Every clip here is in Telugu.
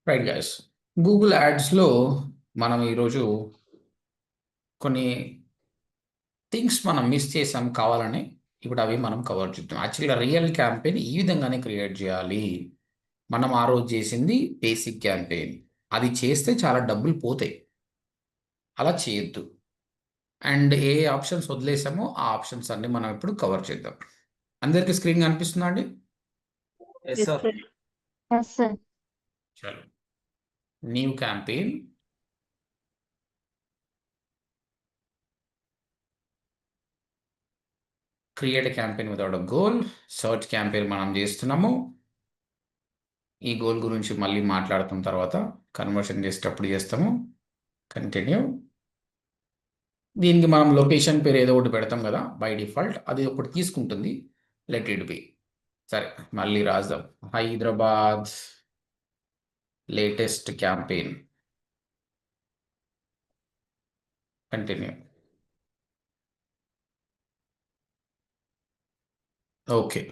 రైట్ గైస్, గూగుల్ యాడ్స్లో మనం ఈరోజు కొన్ని థింగ్స్ మనం మిస్ చేసాం కావాలని. ఇప్పుడు అవి మనం కవర్ చేద్దాం. యాక్చువల్గా రియల్ క్యాంపెయిన్ ఈ విధంగానే క్రియేట్ చేయాలి. మనం ఆ రోజు చేసింది బేసిక్ క్యాంపెయిన్, అది చేస్తే చాలా డబ్బులు పోతాయి, అలా చేయొద్దు. అండ్ ఏ ఆప్షన్స్ వదిలేసామో ఆ ఆప్షన్స్ అన్ని మనం ఇప్పుడు కవర్ చేద్దాం. అందరికీ స్క్రీన్ కనిపిస్తుందా అండి? Yes, Yes, sir. sir. Yes, sir. చలో, new campaign. Create campaign without a goal. Search campaign మనం చేస్తున్నాము. ఈ గోల్ గురించి మళ్ళీ మాట్లాడుతున్న తర్వాత కన్వర్షన్ చేసేటప్పుడు చేస్తాము. కంటిన్యూ. దీనికి మనం లొకేషన్ పేరు ఏదో ఒకటి పెడతాం కదా బై డిఫాల్ట్, అది ఒకటి తీసుకుంటుంది. Let it be. సరే, మళ్ళీ రాద్దాం. Hyderabad latest campaign. Continue. Okay,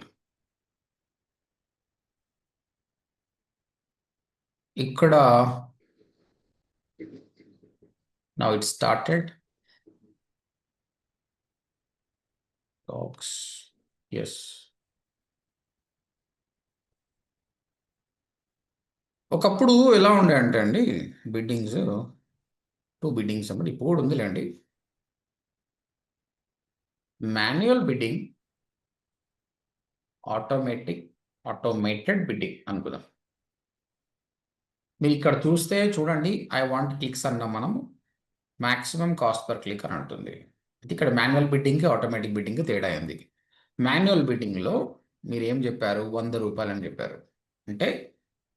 ఇక్కడ now it started talks. Yes, ఒకప్పుడు ఎలా ఉండే అంటే అండి, బిడ్డింగ్స్ 2 బిడ్డింగ్స్ అన్నమాట. ఇప్పుడు ఉందిలేండి. మాన్యువల్ బిడ్డింగ్, ఆటోమేటెడ్ బిడ్డింగ్ అనుకుందాం. మీరు ఇక్కడ చూస్తే చూడండి, ఐ వాంట్ క్లిక్స్ అన్నాం మనము. మాక్సిమం కాస్ట్ పర్ క్లిక్ అని అంటుంది. ఇక్కడ మాన్యువల్ బిడ్డింగ్కి ఆటోమేటిక్ బిడ్డింగ్కి తేడా అయింది. మాన్యువల్ బిడ్డింగ్లో మీరు ఏం చెప్పారు? 100 రూపాయలు అని చెప్పారు. అంటే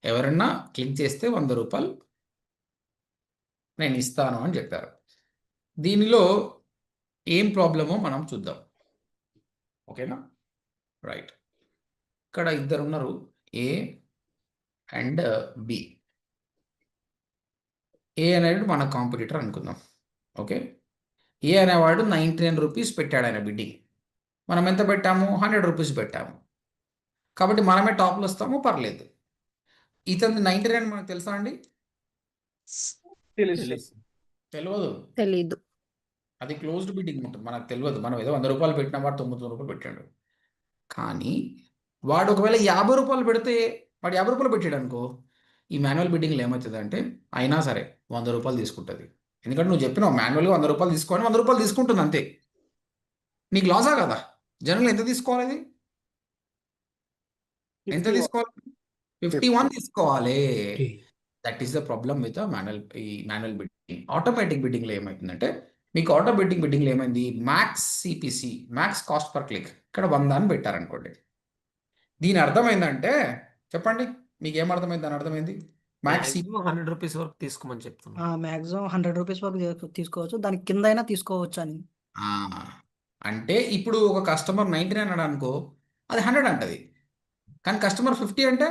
ఎవరన్నా క్లిక్ చేస్తే 100 రూపాయలు నేను ఇస్తాను అని చెప్పారు. దీనిలో ఏం ప్రాబ్లమో మనం చూద్దాం. ఓకేనా? రైట్, ఇక్కడ ఇద్దరు ఉన్నారు, ఏ అండ్ బి. ఏ అనేది మన కాంపిటీటర్ అనుకుందాం. ఓకే, ఏ అనేవాడు 99 రూపీస్ పెట్టాడు ఆయన బిడ్డింగ్. మనం ఎంత పెట్టాము? 100 రూపీస్ పెట్టాము. కాబట్టి మనమే టాప్లో వస్తాము, పర్లేదు. ఇతని 99 మనకు తెలుసా అండి? తెలియదు. తెలీదు. అది క్లోజ్డ్ బిడ్డింగ్ ఉంటుంది, మనకు తెలియదు. మనం ఏదో 100 రూపాయలు పెట్టిన వాడు 99 రూపాయలు పెట్టాడు. కానీ వాడు ఒకవేళ 50 రూపాయలు పెడితే, వాడు 50 రూపాయలు పెట్టాడు అనుకో, ఈ మాన్యువల్ బిడ్డింగ్లో ఏమవుతుంది అంటే అయినా సరే 100 రూపాయలు తీసుకుంటుంది. ఎందుకంటే నువ్వు చెప్పినావు మాన్యువల్గా 100 రూపాయలు తీసుకోని 100 రూపాయలు తీసుకుంటుంది అంతే. నీకు లాసా కదా? జనరల్ ఎంత తీసుకోవాలి? అది ఎంత తీసుకోవాలి? 51 తీసుకోవాలి. That is the problem with manual bidding. Automatic బిడ్డింగ్లో ఏమవుతుందంటే, మీకు బిడ్డింగ్లో ఏమైంది? Max CPC, max cost per click ఇక్కడ 100 అని పెట్టారనుకోండి. దీని అర్థమైందంటే చెప్పండి, మీకు ఏమర్థమైంది? దాని అర్థమైంది మాక్సిమం 100 రూపీస్ వరకు తీసుకోమని చెప్తున్నా. మాక్సిమం 100 రూపీస్ వరకు తీసుకోవచ్చు, దానికి కింద అయినా తీసుకోవచ్చు అని. అంటే ఇప్పుడు ఒక కస్టమర్ 99 అన్నాడు అనుకో, అది 100 అంటది. కానీ కస్టమర్ 50 అంటే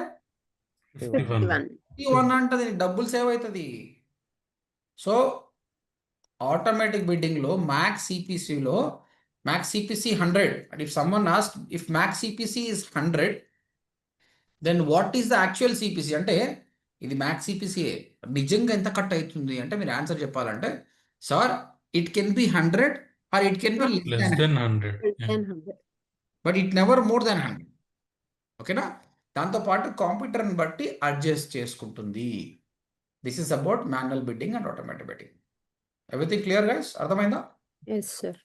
51 అంటది. డబ్బులు సేవ్ అవుతుంది. సో ఆటోమేటిక్ బిడ్డింగ్లో మ్యాక్స్ సిపిసిలో max CPC 100. And if someone ask if max CPC is 100, then what is the actual CPC అంటే ఇది మ్యాక్స్ సిపిసిఏ. నిజంగా ఎంత కట్ అవుతుంది అంటే మీరు ఆన్సర్ చెప్పాలంటే, sir it can be 100 or it can be less than 100. But it never more than 100. ఓకేనా? దాంతోపాటు కాంప్యూటర్ని బట్టి అడ్జస్ట్ చేసుకుంటుంది. This is about manual bidding and automatic bidding. Everything clear guys? అర్థమైందా? Yes, sir.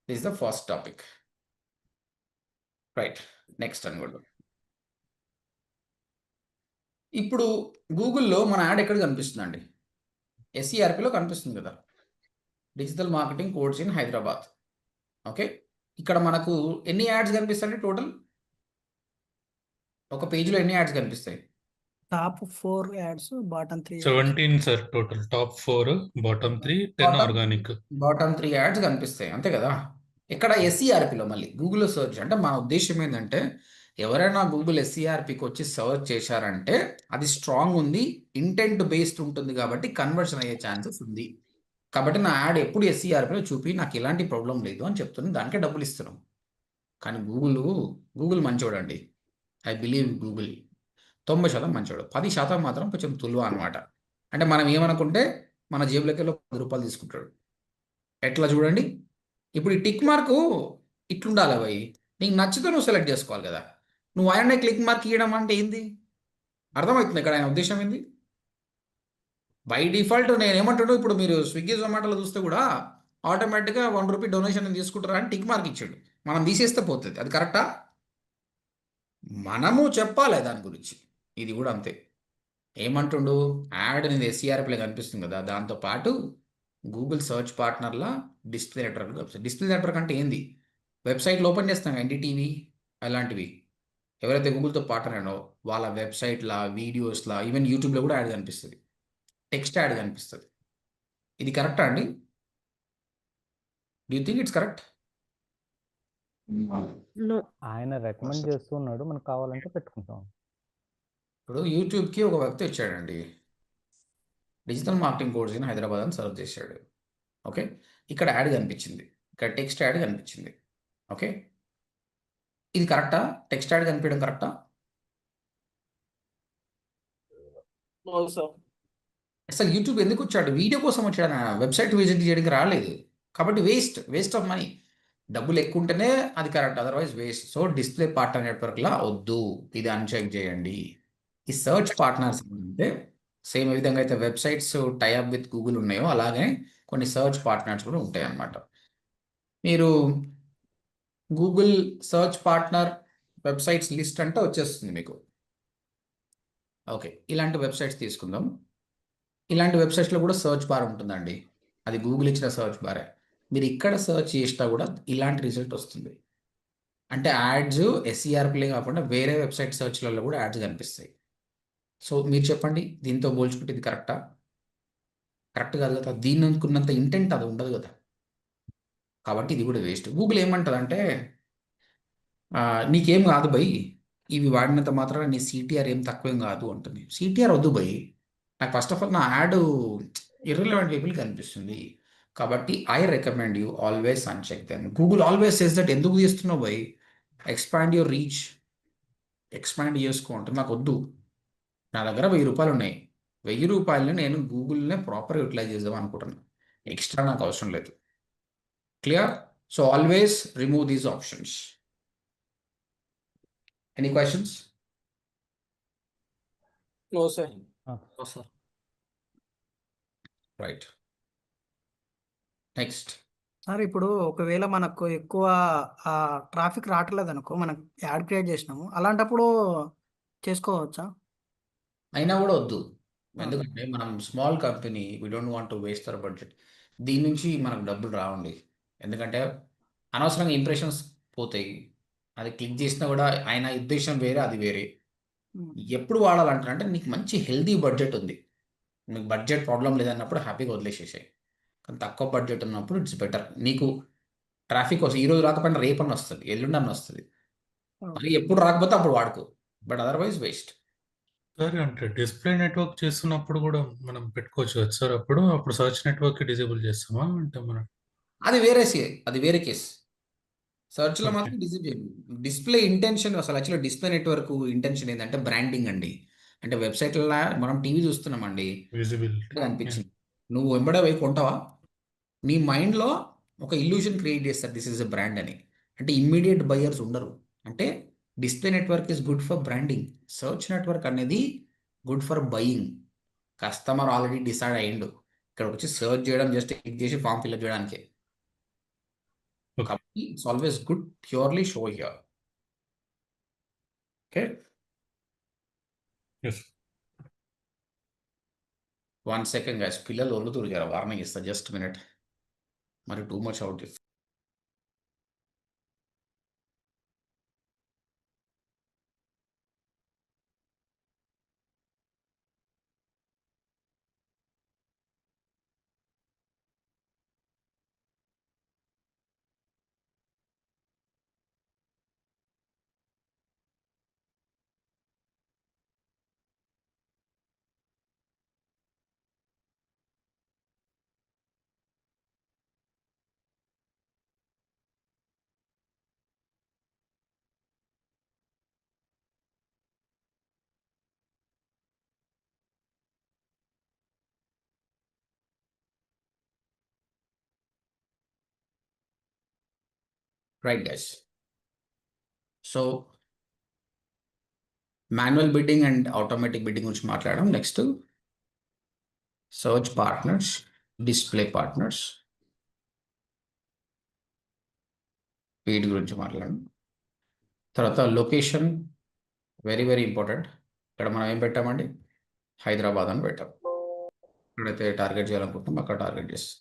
This is the first topic. Right, next అనుకోండి. ఇప్పుడు గూగుల్లో మన యాడ్ ఎక్కడ కనిపిస్తుందండి? ఎస్ఈఆర్పిలో కనిపిస్తుంది కదా, digital marketing course in Hyderabad. Okay, ఇక్కడ మనకు ఎన్ని యాడ్స్ కనిపిస్తాయి టోటల్? ఒక పేజీలో ఎన్ని యాడ్స్ కనిపిస్తాయి? Top 4 ads, bottom 3. 17 sir total. Top 4, bottom 3, 10 organic. Bottom 3 ads కనిపిస్తాయి, అంతే కదా? ఇక్కడ ఎస్ఈఆర్పిలో మళ్ళీ గూగుల్లో సర్చ్ అంటే మన ఉద్దేశం ఏంటంటే, ఎవరైనా గూగుల్ ఎస్ఈఆర్పికి వచ్చి సర్చ్ చేశారంటే అది స్ట్రాంగ్ ఉంది, ఇంటెంట్ బేస్డ్ ఉంటుంది, కాబట్టి కన్వర్షన్ అయ్యే ఛాన్సెస్ ఉంది. కాబట్టి నా యాడ్ ఎప్పుడు ఎస్ఈఆర్పిలో చూపి నాకు ఎలాంటి ప్రాబ్లం లేదు అని చెప్తున్నాను, దానికే డబ్బులు ఇస్తున్నాం. కానీ గూగుల్ మంచోడండి. ఐ బిలీవ్ గూగుల్ 90% మంచోడు, 10% మాత్రం కొంచెం తులువ అనమాట. అంటే మనం ఏమనుకుంటే మన జేబులోకి వెళ్ళి ₹10 తీసుకుంటాడు. ఎట్లా చూడండి, ఇప్పుడు ఈ టిక్ మార్కు ఇట్లుండాలి భయ్, నీకు నచ్చితే నువ్వు సెలెక్ట్ చేసుకోవాలి కదా. నువ్వు ఆయనే క్లిక్ మార్క్ ఇవ్వడం అంటే ఏంది, అర్థమవుతుంది ఇక్కడ ఆయన ఉద్దేశం ఏంది. బై డిఫాల్ట్ నేను ఏమంటాడు, ఇప్పుడు మీరు స్విగ్గీ జొమాటోలో చూస్తే కూడా ఆటోమేటిక్గా ₹1 డొనేషన్ తీసుకుంటారా అని టిక్ మార్క్ ఇచ్చాడు. మనం తీసేస్తే పోతుంది, అది కరెక్టా? మనము చెప్పాలి దాని గురించి. ఇది కూడా అంతే. ఏమంటుండు, యాడ్ అనేది ఎస్ఈఆర్పిలో కనిపిస్తుంది కదా, దాంతోపాటు గూగుల్ సర్చ్ పార్ట్నర్లా display network website. Display network అంటే ఏంది, వెబ్సైట్లు ఓపెన్ చేస్తాం ఎన్డీటీవీ అలాంటివి, ఎవరైతే గూగుల్తో పార్ట్నర్ అయినో వాళ్ళ వెబ్సైట్లా, వీడియోస్లా, ఈవెన్ యూట్యూబ్లో కూడా యాడ్ కనిపిస్తుంది, టెక్స్ట్ యాడ్ కనిపిస్తుంది. ఇది కరెక్టా అండి? Do you think it's correct? No. ఆయన రికమెండ్ చేస్తున్నాడు, మనకు కావాలంటే పెట్టుకుంటాం. ఇప్పుడు యూట్యూబ్కి ఒక వ్యక్తి వచ్చాడండి, digital marketing course in Hyderabad అని సర్వ్ చేశాడు. ఓకే, ఇక్కడ యాడ్ కనిపించింది, ఇక్కడ టెక్స్ట్ యాడ్ కనిపించింది. ఓకే, ఇది కరెక్టా? టెక్స్ట్ యాడ్ కనిపించడం కరెక్టా? అసలు యూట్యూబ్ ఎందుకు వచ్చాడు, వీడియో కోసం వచ్చాడు, వెబ్సైట్ విజిట్ చేయడానికి రాలేదు. కాబట్టి వేస్ట్ ఆఫ్ మనీ. డబ్బులు ఎక్కువ ఉంటేనే అది correct, otherwise waste. So display partner నెట్వర్క్లా వద్దు, ఇది అన్చెక్ చేయండి. ఈ సర్చ్ పార్ట్నర్స్ అంటే సేమ్ ఏ విధంగా అయితే వెబ్సైట్స్ టైఅప్ విత్ గూగుల్ ఉన్నాయో అలాగే కొన్ని సర్చ్ పార్ట్నర్స్ కూడా ఉంటాయి అన్నమాట. మీరు Google search partner websites list అంటే వచ్చేస్తుంది మీకు. ఓకే, ఇలాంటి వెబ్సైట్స్ తీసుకుందాం. ఇలాంటి వెబ్సైట్స్లో కూడా సర్చ్ బార్ ఉంటుందండి, అది గూగుల్ ఇచ్చిన సర్చ్ బారే. మీరు ఇక్కడ సర్చ్ చేసినా కూడా ఇలాంటి రిజల్ట్ వస్తుంది. అంటే యాడ్స్ ఎస్ఈఆర్పిలే కాకుండా వేరే వెబ్సైట్ సర్చ్లలో కూడా యాడ్స్ కనిపిస్తాయి. సో మీరు చెప్పండి, దీంతో పోల్చుకుంటే ఇది కరెక్టా? కరెక్ట్ కాదు కదా, దీన్ని అనుకున్నంత ఇంటెంట్ అది ఉండదు కదా. కాబట్టి ఇది కూడా వేస్ట్. గూగుల్ ఏమంటుంది అంటే, నీకేం కాదు బై, ఇవి వాడినంత మాత్రాన నీ సిటిఆర్ ఏం తక్కువేం కాదు అంటుంది. సిటిఆర్ వద్దు బై, నాకు ఫస్ట్ ఆఫ్ ఆల్ నా యాడ్ ఇర్రెలవెంట్ పీపుల్కి కనిపిస్తుంది. కాబట్టి I recommend you always uncheck then. Google always says that ఎందుకు తీస్తున్నావు బై, ఎక్స్పాండ్ యువర్ రీచ్, ఎక్స్పాండ్ చేసుకో అంటే నాకు వద్దు. నా దగ్గర ₹1000 ఉన్నాయి, ₹1000 నేను గూగుల్నే ప్రాపర్ యూటిలైజ్ చేద్దాం అనుకుంటున్నాను, ఎక్స్ట్రా నాకు అవసరం లేదు. Clear? So always remove these options. Any questions? No, sir. Ah. No, sir. Right, next. Sir ఇప్పుడు ఒకవేళ మనకు ఎక్కువ ట్రాఫిక్ రావట్లేదు అనుకో, మనం యాడ్ క్రియేట్ చేసినాము, అలాంటప్పుడు చేసుకోవచ్చా? అయినా కూడా వద్దు, ఎందుకంటే మనం small company, we don't want to waste our budget. దీని నుంచి మనకు డబ్బులు రావండి, ఎందుకంటే అనవసరంగా ఇంప్రెషన్స్ పోతాయి. అది క్లిక్ చేసినా కూడా ఆయన ఉద్దేశం వేరే, అది వేరే. ఎప్పుడు వాడాలంటే నీకు మంచి హెల్దీ బడ్జెట్ ఉంది, మీకు బడ్జెట్ ప్రాబ్లం లేదన్నప్పుడు హ్యాపీగా వదిలేసేసాయి. కానీ తక్కువ బడ్జెట్ ఉన్నప్పుడు ఇట్స్ బెటర్. నీకు ట్రాఫిక్ వస్తుంది, ఈరోజు రాకపోయినా రేపన్న వస్తుంది, ఎల్లుండన్న వస్తుంది, మరి ఎప్పుడు రాకపోతే అప్పుడు వాడుకో, బట్ అదర్వైజ్ వేస్ట్. సార్ అంటే డిస్ప్లే నెట్వర్క్ చేస్తున్నప్పుడు కూడా మనం పెట్టుకోవచ్చు కదా సార్, అప్పుడు సర్చ్ నెట్వర్క్ డిజేబుల్ చేస్తామా అంటే మనం? అది వేరే కేసు. సర్చ్లో మాత్రం డిస్ప్లే ఇంటెన్షన్, అసలు యాక్చువల్లీ డిస్ప్లే నెట్వర్క్ ఇంటెన్షన్ ఏంటంటే బ్రాండింగ్ అండి. అంటే వెబ్సైట్లలో మనం టీవీ చూస్తున్నామండి, విజిబిలిటీ. అనిపించింది, నువ్వు వెంబడే పోయి కొంటావా, నీ మైండ్లో ఒక ఇల్యూషన్ క్రియేట్ చేస్తారు దిస్ ఇస్ ఎ బ్రాండ్ అని. అంటే ఇమ్మీడియట్ బయర్స్ ఉండరు. అంటే display network is good for branding, search network అనేది good for buying. Customer already decide అయ్యిండు, ఇక్కడ వచ్చి సర్చ్ చేయడం జస్ట్ క్లిక్ చేసి ఫామ్ ఫిల్అప్ చేయడానికి. కాబట్టి it's always good purely show here. Okay, yes. 1 second guys, పిల్లలు ఒళ్ళు జర వార్నింగ్ ఇస్తా, జస్ట్ మినిట్, మరి too much out. Right guys. So manual bidding and automatic bidding గురించి మాట్లాడడం. Next search partners, display partners, వీటి గురించి మాట్లాడడం. తర్వాత లొకేషన్, వెరీ వెరీ ఇంపార్టెంట్. ఇక్కడ మనం ఏం పెట్టామండి, హైదరాబాద్ అని పెట్టాం. ఎక్కడైతే టార్గెట్ చేయాలనుకుంటున్నాం అక్కడ టార్గెట్ చేస్తాం.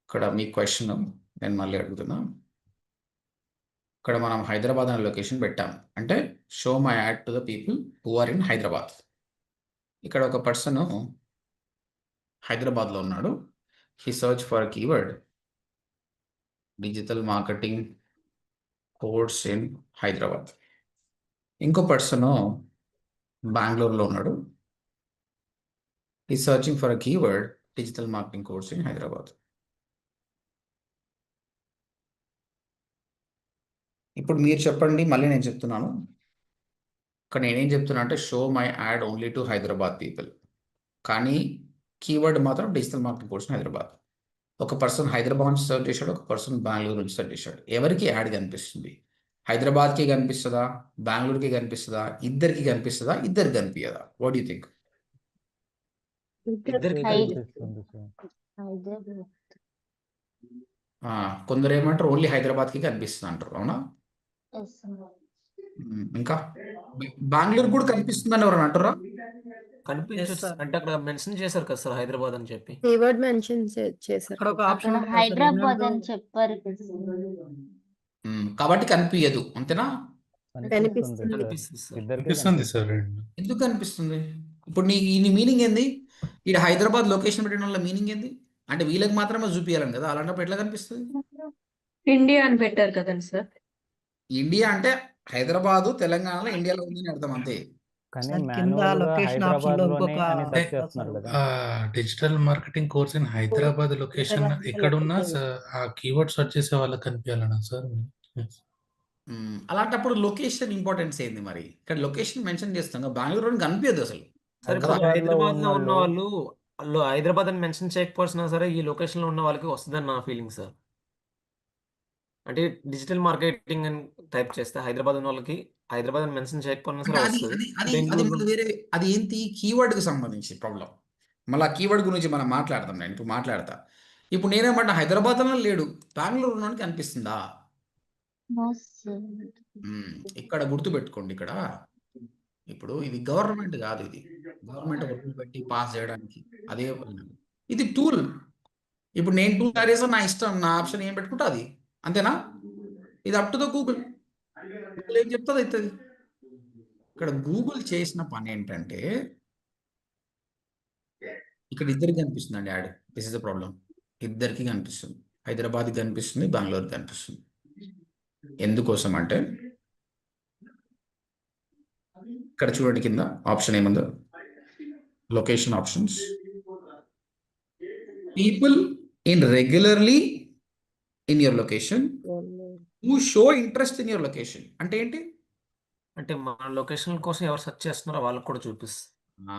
ఇక్కడ మీ క్వశ్చన్ నేను మళ్ళీ అడుగుతున్నా. ఇక్కడ మనం హైదరాబాద్ అనే లొకేషన్ పెట్టాం. అంటే show my ad to the people who are in Hyderabad. ఇక్కడ ఒక పర్సన్ హైదరాబాద్లో ఉన్నాడు. He search for keyword digital marketing course in Hyderabad. ఇంకో పర్సన్ బెంగళూరులో ఉన్నాడు. He searching for a keyword digital marketing course in Hyderabad. ఇప్పుడు మీరు చెప్పండి, మళ్ళీ నేను చెప్తున్నాను. ఇక్కడ నేనేం చెప్తున్నా అంటే show my add only to Hyderabad people, కానీ కీవర్డ్ మాత్రం డిజిటల్ మార్కెటింగ్ కోర్స్ హైదరాబాద్. ఒక పర్సన్ హైదరాబాద్ నుంచి సర్చ్ చేశాడు, ఒక పర్సన్ బెంగళూరు నుంచి సర్చ్ చేశాడు. ఎవరికి యాడ్ కనిపిస్తుంది? హైదరాబాద్కి కనిపిస్తుందా, బెంగళూరుకి కనిపిస్తుందా, ఇద్దరికి కనిపిస్తుందా, ఇద్దరికి కనిపించదా? What you think? ఇద్దరికి కనిపిస్తుంది సార్. హైదరాబాద్. కొందరు ఏమంటారు ఓన్లీ హైదరాబాద్కి కనిపిస్తుంది అంటారు, అవునా? Yes sir. ఇంకా బెంగళూరు కూడా కనిపిస్తుందని ఎవరైనా అంటారా? కనిపించచ్చు. Yes, sir. అంటే అక్కడ మెన్షన్ చేశారు కదా సార్ హైదరాబాద్ అని చెప్పి. కీవర్డ్ మెన్షన్ చేశారు. అక్కడ ఒక ఆప్షన్ అక్కడ ఉంటుంది సార్, హైదరాబాద్ ఏంటంటే అని చెప్పారు కదా సార్. కాబట్టి కనిపించదు, అంతేనా? కనిపిస్తుంది సార్. కనిపిస్తుంది సార్. ఇద్దరికి కనిపిస్తుంది సార్ రెండు. ఎందుకు కనిపిస్తుంది? ఇప్పుడు నీ మీనింగ్ ఏంది? ఇక్కడ హైదరాబాద్ లొకేషన్ పెట్టడం వల్ల మీనింగ్ ఏంది? అంటే వీళ్ళకి మాత్రమే చూపించాలని కదా, అలాంటప్పుడు ఎట్లా కనిపిస్తుంది? ఇండియా అని పెట్టారు కదండి సార్. ఇండియా అంటే హైదరాబాదు తెలంగాణలో ఇండియాలో ఉందని అర్థం, అంతే. కానీ సార్, కింద మాన్యువల్ గా లొకేషన్ ఆప్షన్ లో హైదరాబాద్ లోనే ఇంకొక అని సెర్చ్ చేస్తున్నారు కదా. Digital marketing course in Hyderabad location ఎక్కడున్నా ఆ కీవర్డ్ సెర్చ్ చేసే వాళ్ళకి కనిపించాలన్నా సార్? అలాంటప్పుడు లొకేషన్ ఇంపార్టెన్స్ ఏంది మరి? ఇక్కడ లొకేషన్ మెన్షన్ చేస్తాం కదా, బెంగళూరు అని కనిపించదు అసలు. సార్ ఇప్పుడు హైదరాబాద్లో హైదరాబాద్ లో ఉన్న ఉన్నోళ్ళు- వాళ్ళు హైదరాబాద్ అని మెన్షన్ చేయకపోయినా సరే ఈ లొకేషన్ లో ఉన్న వాళ్ళకి వస్తుందని నా ఫీలింగ్ సార్. అంటే డిజిటల్ మార్కెటింగ్ అని టైప్ చేస్తే హైదరాబాద్ ఉన్న వాళ్ళకి హైదరాబాద్ అని మెన్షన్ చేయకపోయినా అంటే సరే అది వస్తుంది. అది అది అది బెంగళూరు మళ్ళీ వేరే, అది ఏంటి కీవర్డ్కి సంబంధించి ప్రాబ్లం. మళ్ళీ ఆ కీవర్డ్ గురించి మనం మాట్లాడదాం. నేను ఇప్పుడు మాట్లాడతా. ఇప్పుడు నేనేమంటా హైదరాబాద్లో లేడు, బెంగళూరు ఉన్నోనికి కనిపిస్తుందా? No sir. ఇక్కడ గుర్తుపెట్టుకోండి. ఇక్కడ ఇప్పుడు ఇది గవర్నమెంట్ కాదు, ఇది గవర్నమెంట్ వర్కులు పెట్టి పాస్ చేయడానికి అదే పని. ఇది టూల్. ఇప్పుడు నేను టూల్ తయారు చేసా, నా ఇష్టం, నా ఆప్షన్ ఏం పెట్టుకుంటా అది, అంతేనా? ఇది up to the Google. Google ఏం చెప్తుంది అవుతుంది. ఇక్కడ గూగుల్ చేసిన పని ఏంటంటే ఇక్కడ ఇద్దరికి కనిపిస్తుంది అండి add. This is the problem. ఇద్దరికి కనిపిస్తుంది, హైదరాబాద్కి కనిపిస్తుంది, బెంగళూరుకి కనిపిస్తుంది. ఎందుకోసం అంటే ఇక్కడ చూడండి, కింద ఆప్షన్ ఏముందో, location options, people in regularly in your location who show interest in your location. అంటే ఏంటి? అంటే మన లొకేషన్ కోసం ఎవరు సెర్చ్ చేస్తున్నారో వాళ్ళకి కూడా చూపిస్తుంది. ఆ,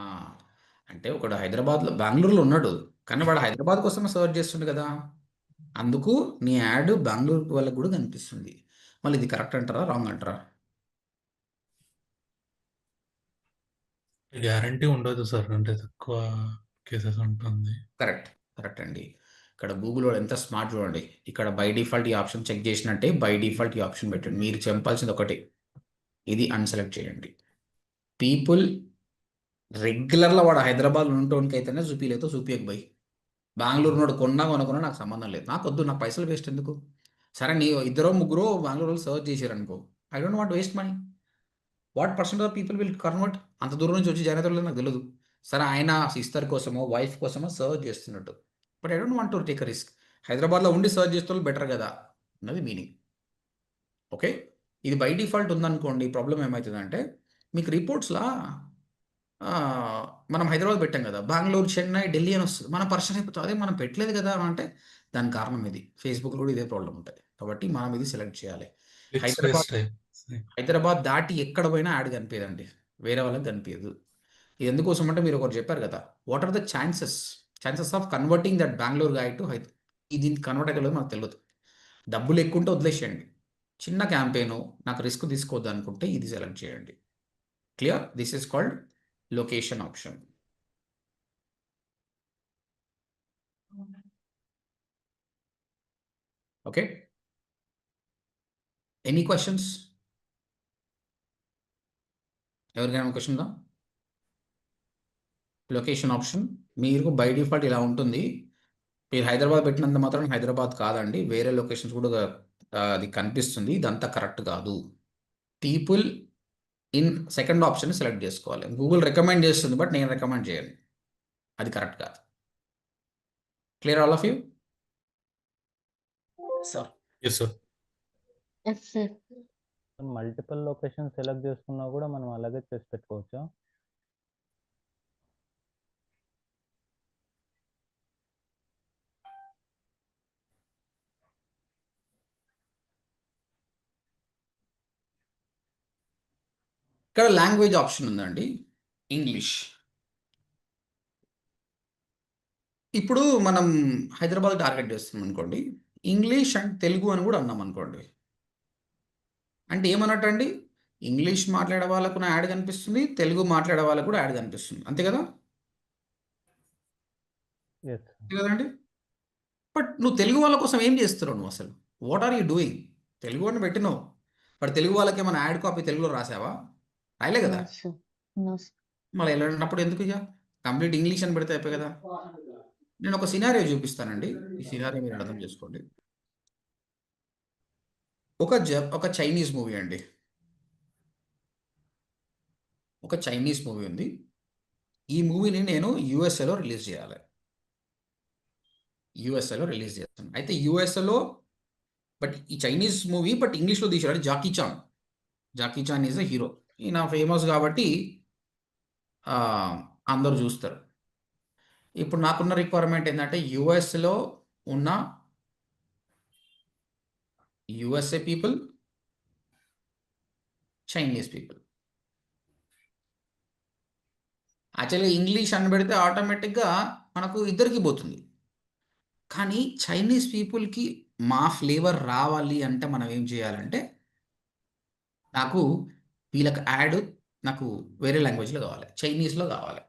అంటే ఒకడు హైదరాబాద్లో బెంగళూరులో ఉన్నాడు, కానీ వాడు హైదరాబాద్ కోసమే సర్చ్ చేస్తుండు కదా, అందుకు నీ యాడ్ బెంగళూరు వాళ్ళకి కూడా కనిపిస్తుంది. మళ్ళీ ఇది కరెక్ట్ అంటారా, రాంగ్ అంటారా? గ్యారంటీ ఉండదు సార్, అంటే తక్కువ కేసెస్ ఉంటుంది. కరెక్ట్, కరెక్ట్ అండి. ఇక్కడ గూగుల్ వాడు ఎంత స్మార్ట్ చూడండి. ఇక్కడ బై డిఫాల్ట్ ఈ ఆప్షన్ చెక్ చేసినట్టే బై డిఫాల్ట్ ఈ ఆప్షన్ పెట్టండి. మీరు చెప్పాల్సింది ఒకటి, ఇది అన్సెలెక్ట్ చేయండి. పీపుల్ రెగ్యులర్లో వాడు హైదరాబాద్లో ఉండటానికి అయితేనే చూపించలేదు, చూపించక పోయి బెంగళూరు నోడు కొనుక్కున్నా నాకు సంబంధం లేదు, నాకు వద్దు, నాకు పైసలు వేస్ట్ ఎందుకు? సరే నీ ఇద్దరో ముగ్గురు బెంగళూరులో సర్చ్ చేశారు అనుకో, I don't want waste money. What percent of people will convert? అంత దూరం నుంచి వచ్చి జాయిన్ అవుతారో నాకు తెలియదు. సరే ఆయన సిస్టర్ కోసమో వైఫ్ కోసమో సర్చ్ చేస్తున్నట్టు, but I don't want to take a risk. హైదరాబాద్లో ఉండి సర్చ్ చేస్తే బెటర్ కదా అన్నది మీనింగ్. ఓకే, ఇది బై డిఫాల్ట్ ఉందనుకోండి. ప్రాబ్లం ఏమవుతుందంటే మీకు రిపోర్ట్స్లా మనం హైదరాబాద్ పెట్టాం కదా, బెంగళూరు, చెన్నై, ఢిల్లీ అని వస్తుంది, మన పర్సన్ అయిపోతుంది. అదే మనం పెట్టలేదు కదా అని అంటే దానికి కారణం ఇది. ఫేస్బుక్లో కూడా ఇదే ప్రాబ్లం ఉంటుంది. కాబట్టి మనం ఇది సెలెక్ట్ చేయాలి. హైదరాబాద్ దాటి ఎక్కడ పోయినా యాడ్ కనిపించదండి, వేరే వాళ్ళకి కనిపించదు. ఇది ఎందుకోసం అంటే మీరు ఒకటి చెప్పారు కదా, what are the chances of converting that Bengaluru guy to ఇది కన్వర్ట్ అయ్యలేదు మనకు తెలియదు. డబ్బులు ఎక్కువ ఉంటే వదిలేసేయండి. చిన్న క్యాంపెయిన్, నాకు రిస్క్ తీసుకోవద్దు అనుకుంటే ఇది సెలెక్ట్ చేయండి. Clear? This is called location option. Okay, any questions? ఎవరికైనా క్వశ్చన్ ఉందా? లొకేషన్ ఆప్షన్ మీరు బై డిఫాల్ట్ ఇలా ఉంటుంది. మీరు హైదరాబాద్ పెట్టినంత మాత్రం హైదరాబాద్ కాదండి, వేరే లొకేషన్స్ కూడా అది కనిపిస్తుంది. ఇదంతా కరెక్ట్ కాదు. People in second option select చేసుకోవాలి. గూగుల్ రికమెండ్ చేస్తుంది, బట్ నేను రికమెండ్ చేయను. అది కరెక్ట్ కాదు. Clear all of you? Sir yes sir. Yes sir. Multiple location select చేసుకున్నా కూడా మనం అలాగే చేసి పెట్టుకోవచ్చా? ఇక్కడ లాంగ్వేజ్ ఆప్షన్ ఉందండి, ఇంగ్లీష్. ఇప్పుడు మనం హైదరాబాద్ టార్గెట్ చేస్తున్నాం అనుకోండి, ఇంగ్లీష్ అండ్ తెలుగు అని కూడా అన్నాం అనుకోండి, అంటే ఏమన్నట్టు అండి? ఇంగ్లీష్ మాట్లాడే వాళ్ళకు నా యాడ్ కనిపిస్తుంది, తెలుగు మాట్లాడే వాళ్ళకు కూడా యాడ్ కనిపిస్తుంది, అంతే కదా? ఎస్. అంతే కదండి? బట్ నువ్వు తెలుగు వాళ్ళ కోసం ఏం చేస్తున్నావు? నువ్వు అసలు what are you doing? Telugu అని పెట్టినావు, బట్ తెలుగు వాళ్ళకి ఏమైనా యాడ్ కాపీ తెలుగులో రాసావా? రాయలే కదా. No sir. No sir. మళ్ళీ వెళ్ళినప్పుడు ఎందుకు ఇక కంప్లీట్ ఇంగ్లీష్ అని పెడితే అయిపోయి కదా. నేను ఒక సినారియో చూపిస్తానండి, ఈ సినారియో మీరు అర్థం చేసుకోండి. ఒక చైనీస్ మూవీ అండి, ఒక చైనీస్ మూవీ ఉంది. ఈ మూవీని నేను యూఎస్ఏలో రిలీజ్ చేయాలి. యూఎస్ఏలో రిలీజ్ చేస్తాను. అయితే యూఎస్ఏలో బట్ ఈ చైనీస్ మూవీ బట్ ఇంగ్లీష్లో తీసాడు. Jackie Chan. Jackie Chan is a hero. ఈయన ఫేమస్ కాబట్టి అందరూ చూస్తారు. ఇప్పుడు నాకున్న రిక్వైర్మెంట్ ఏంటంటే యూఎస్లో ఉన్న యూఎస్ఏ పీపుల్, చైనీస్ పీపుల్. యాక్చువల్గా ఇంగ్లీష్ అని పెడితే ఆటోమేటిక్గా మనకు ఇద్దరికి పోతుంది. కానీ చైనీస్ పీపుల్కి మా ఫ్లేవర్ రావాలి అంటే మనం ఏం చేయాలంటే, నాకు వీళ్ళకి యాడ్ నాకు వేరే లాంగ్వేజ్లో కావాలి, చైనీస్లో కావాలి.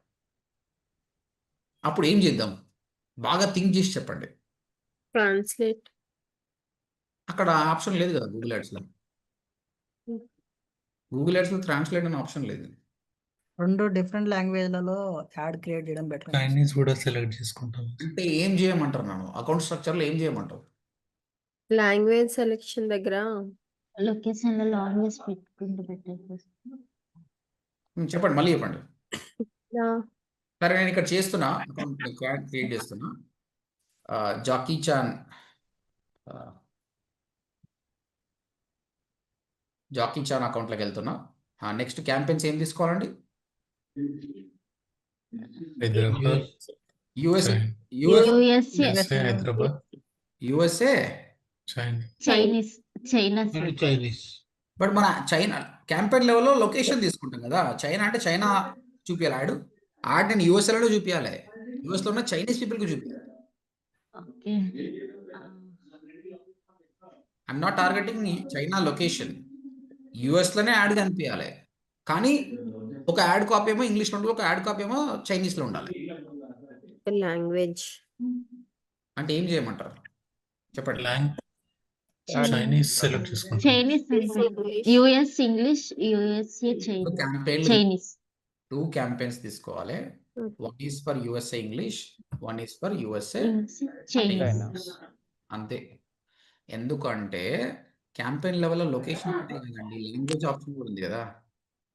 అప్పుడు ఏం చేద్దాం? బాగా థింక్ చేసి చెప్పండి. ట్రాన్స్లేట్. అక్కడ ఆప్షన్ లేదు కదా గూగుల్ యాడ్స్లో. గూగుల్ యాడ్స్లో ట్రాన్స్లేట్ అనే ఆప్షన్ లేదు. 2 డిఫరెంట్ లాంగ్వేజ్లలో యాడ్ క్రియేట్ చేయడం బెటర్. చైనీస్ కూడా సెలెక్ట్ చేసుకుంటాం. అంటే ఏం చేయమంటారు? నన్ను అకౌంట్ స్ట్రక్చర్లో ఏం చేయమంటావు? లాంగ్వేజ్ సెలెక్షన్ దగ్గర లొకేషన్ లో లాంగ్వేజ్ పెట్టుకుంటూ పెట్టారు. చెప్పండి, మళ్ళీ చెప్పండి. నా సరే, నేను ఇక్కడ చేస్తున్నా, అకౌంట్ క్రియేట్ చేస్తున్నా. జాకీ చాన్, జాకీ చాన్ అకౌంట్లోకి వెళ్తున్నా. నెక్స్ట్ క్యాంపెయిన్స్ ఏం తీసుకోవాలండి? Hyderabad, USA, USA, Hyderabad, USA, Chinese. But మన చైనా క్యాంపెయిన్ లెవెల్లో లొకేషన్ తీసుకుంటాం కదా. చైనా అంటే చైనా చూపించాలి యాడ్ నేను యూఎస్ఏలో చూపించాలి. యూఎస్లో ఉన్న చైనీస్ పీపుల్కి చూపించాలి. Okay. I'm not targeting China location, యూఎస్లోనే యాడ్ కనిపించాలి. కానీ ఒక యాడ్ కాపీ ఏమో ఇంగ్లీష్లో ఉండాలి, ఒక యాడ్ కాపీ ఏమో చైనీస్లో ఉండాలి. లాంగ్వేజ్ అంటే ఏం చేయమంటారు చెప్పండి? చైనీస్ సెలెక్ట్ చేసుకుంటాం. Chinese, US English, USA campaign Chinese. 2 campaigns తీసుకోవాలి. One is for USA English, one is for USA Chinese. అంతే. ఎందుకంటే క్యాంపెయిన్ లెవెల్లో లొకేషన్ లేదండి, లాంగ్వేజ్ ఆప్షన్ కూడా ఉంది కదా.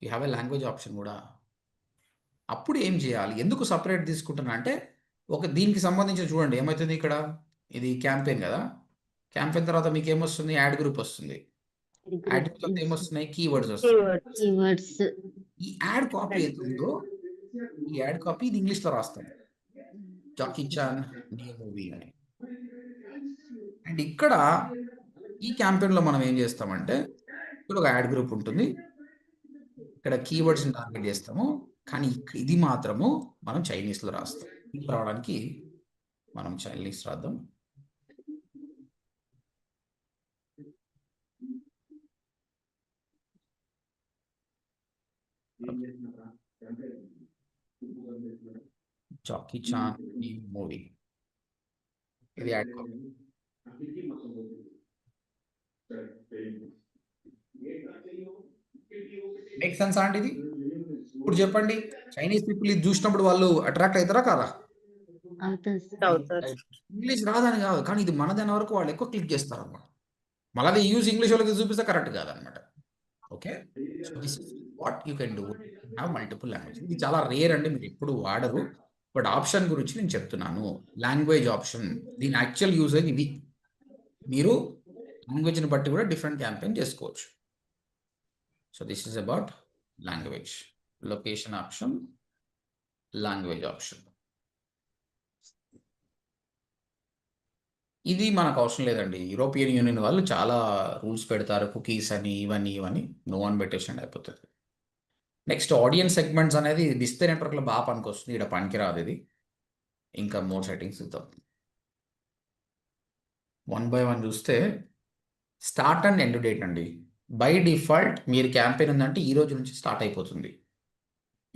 You have a language option కూడా. అప్పుడు ఏం చేయాలి? ఎందుకు సపరేట్ తీసుకుంటున్నా అంటే, దీనికి సంబంధించి చూడండి ఏమవుతుంది. ఇక్కడ ఇది క్యాంపెయిన్ కదా. క్యాంపెయిన్ తర్వాత మీకు ఏమొస్తుంది? యాడ్ గ్రూప్ వస్తుంది. యాడ్ గ్రూప్ తర్వాత ఏమొస్తున్నాయి? కీవర్డ్స్ వస్తాయి. కీవర్డ్స్. ఈ యాడ్ కాపీ ఏతుందో, ఈ యాడ్ కాపీ ఇది ఇంగ్లీష్లో రాస్తాం, జాకీ చాన్ న్యూ మూవీ అని. అండ్ ఇక్కడ ఈ క్యాంపెయిన్లో మనం ఏం చేస్తామంటే, ఇక్కడ ఒక యాడ్ గ్రూప్ ఉంటుంది, ఇక్కడ కీవర్డ్స్ని టార్గెట్ చేస్తాము. కానీ ఇది మాత్రము మనం చైనీస్లో రాస్తాం. ఇది రావడానికి మనం చైనీస్ రాద్దాం. జాకీ చాన్ ఈ మూవీ ఇది యాడ్ కాపీ. మేక్ సెన్స్ అంటే ఇది ఇప్పుడు చెప్పండి, చైనీస్ పీపుల్ ఇది చూసినప్పుడు వాళ్ళు అట్రాక్ట్ అవుతారా కాదా? అవుతుంది సార్. అవుతారు. ఇంగ్లీష్ రాదని కాదు, కానీ ఇది మనదైన వరకు వాళ్ళు ఎక్కువ క్లిక్ చేస్తారు అనమాట. మళ్ళీ అది యూజ్ ఇంగ్లీష్ వాళ్ళకి చూపిస్తే కరెక్ట్ కాదనమాట. Okay, so this is what you can do have multiple language. ఇది చాలా రేర్ అండి, మీరు ఎప్పుడు వాడరు. బట్ ఆప్షన్ గురించి నేను చెప్తున్నాను, లాంగ్వేజ్ ఆప్షన్. దీని యాక్చువల్ యూజేజ్ ఇది. మీరు లాంగ్వేజ్ని బట్టి కూడా డిఫరెంట్ క్యాంపెయిన్ చేసుకోవచ్చు. So this is about language. Location option, language option. ఇది మనకు అవసరం లేదండి. యూరోపియన్ యూనియన్ వాళ్ళు చాలా రూల్స్ పెడతారు, కుకీస్ అని ఇవన్నీ నో అని పెట్టేసండి అయిపోతుంది. నెక్స్ట్ ఆడియన్స్ సెగ్మెంట్స్ అనేది డిస్ప్లే నెట్వర్క్లో బాగా పనికొస్తుంది, ఇక్కడ పనికిరాదు ఇది. ఇంకా మోర్ సెట్టింగ్స్ ఇద్దాం. 1 by 1 చూస్తే స్టార్ట్ అండ్ ఎండ్ డేట్ అండి. బై డిఫాల్ట్ మీరు క్యాంపెయిన్ ఉందంటే ఈ రోజు నుంచి స్టార్ట్ అయిపోతుంది.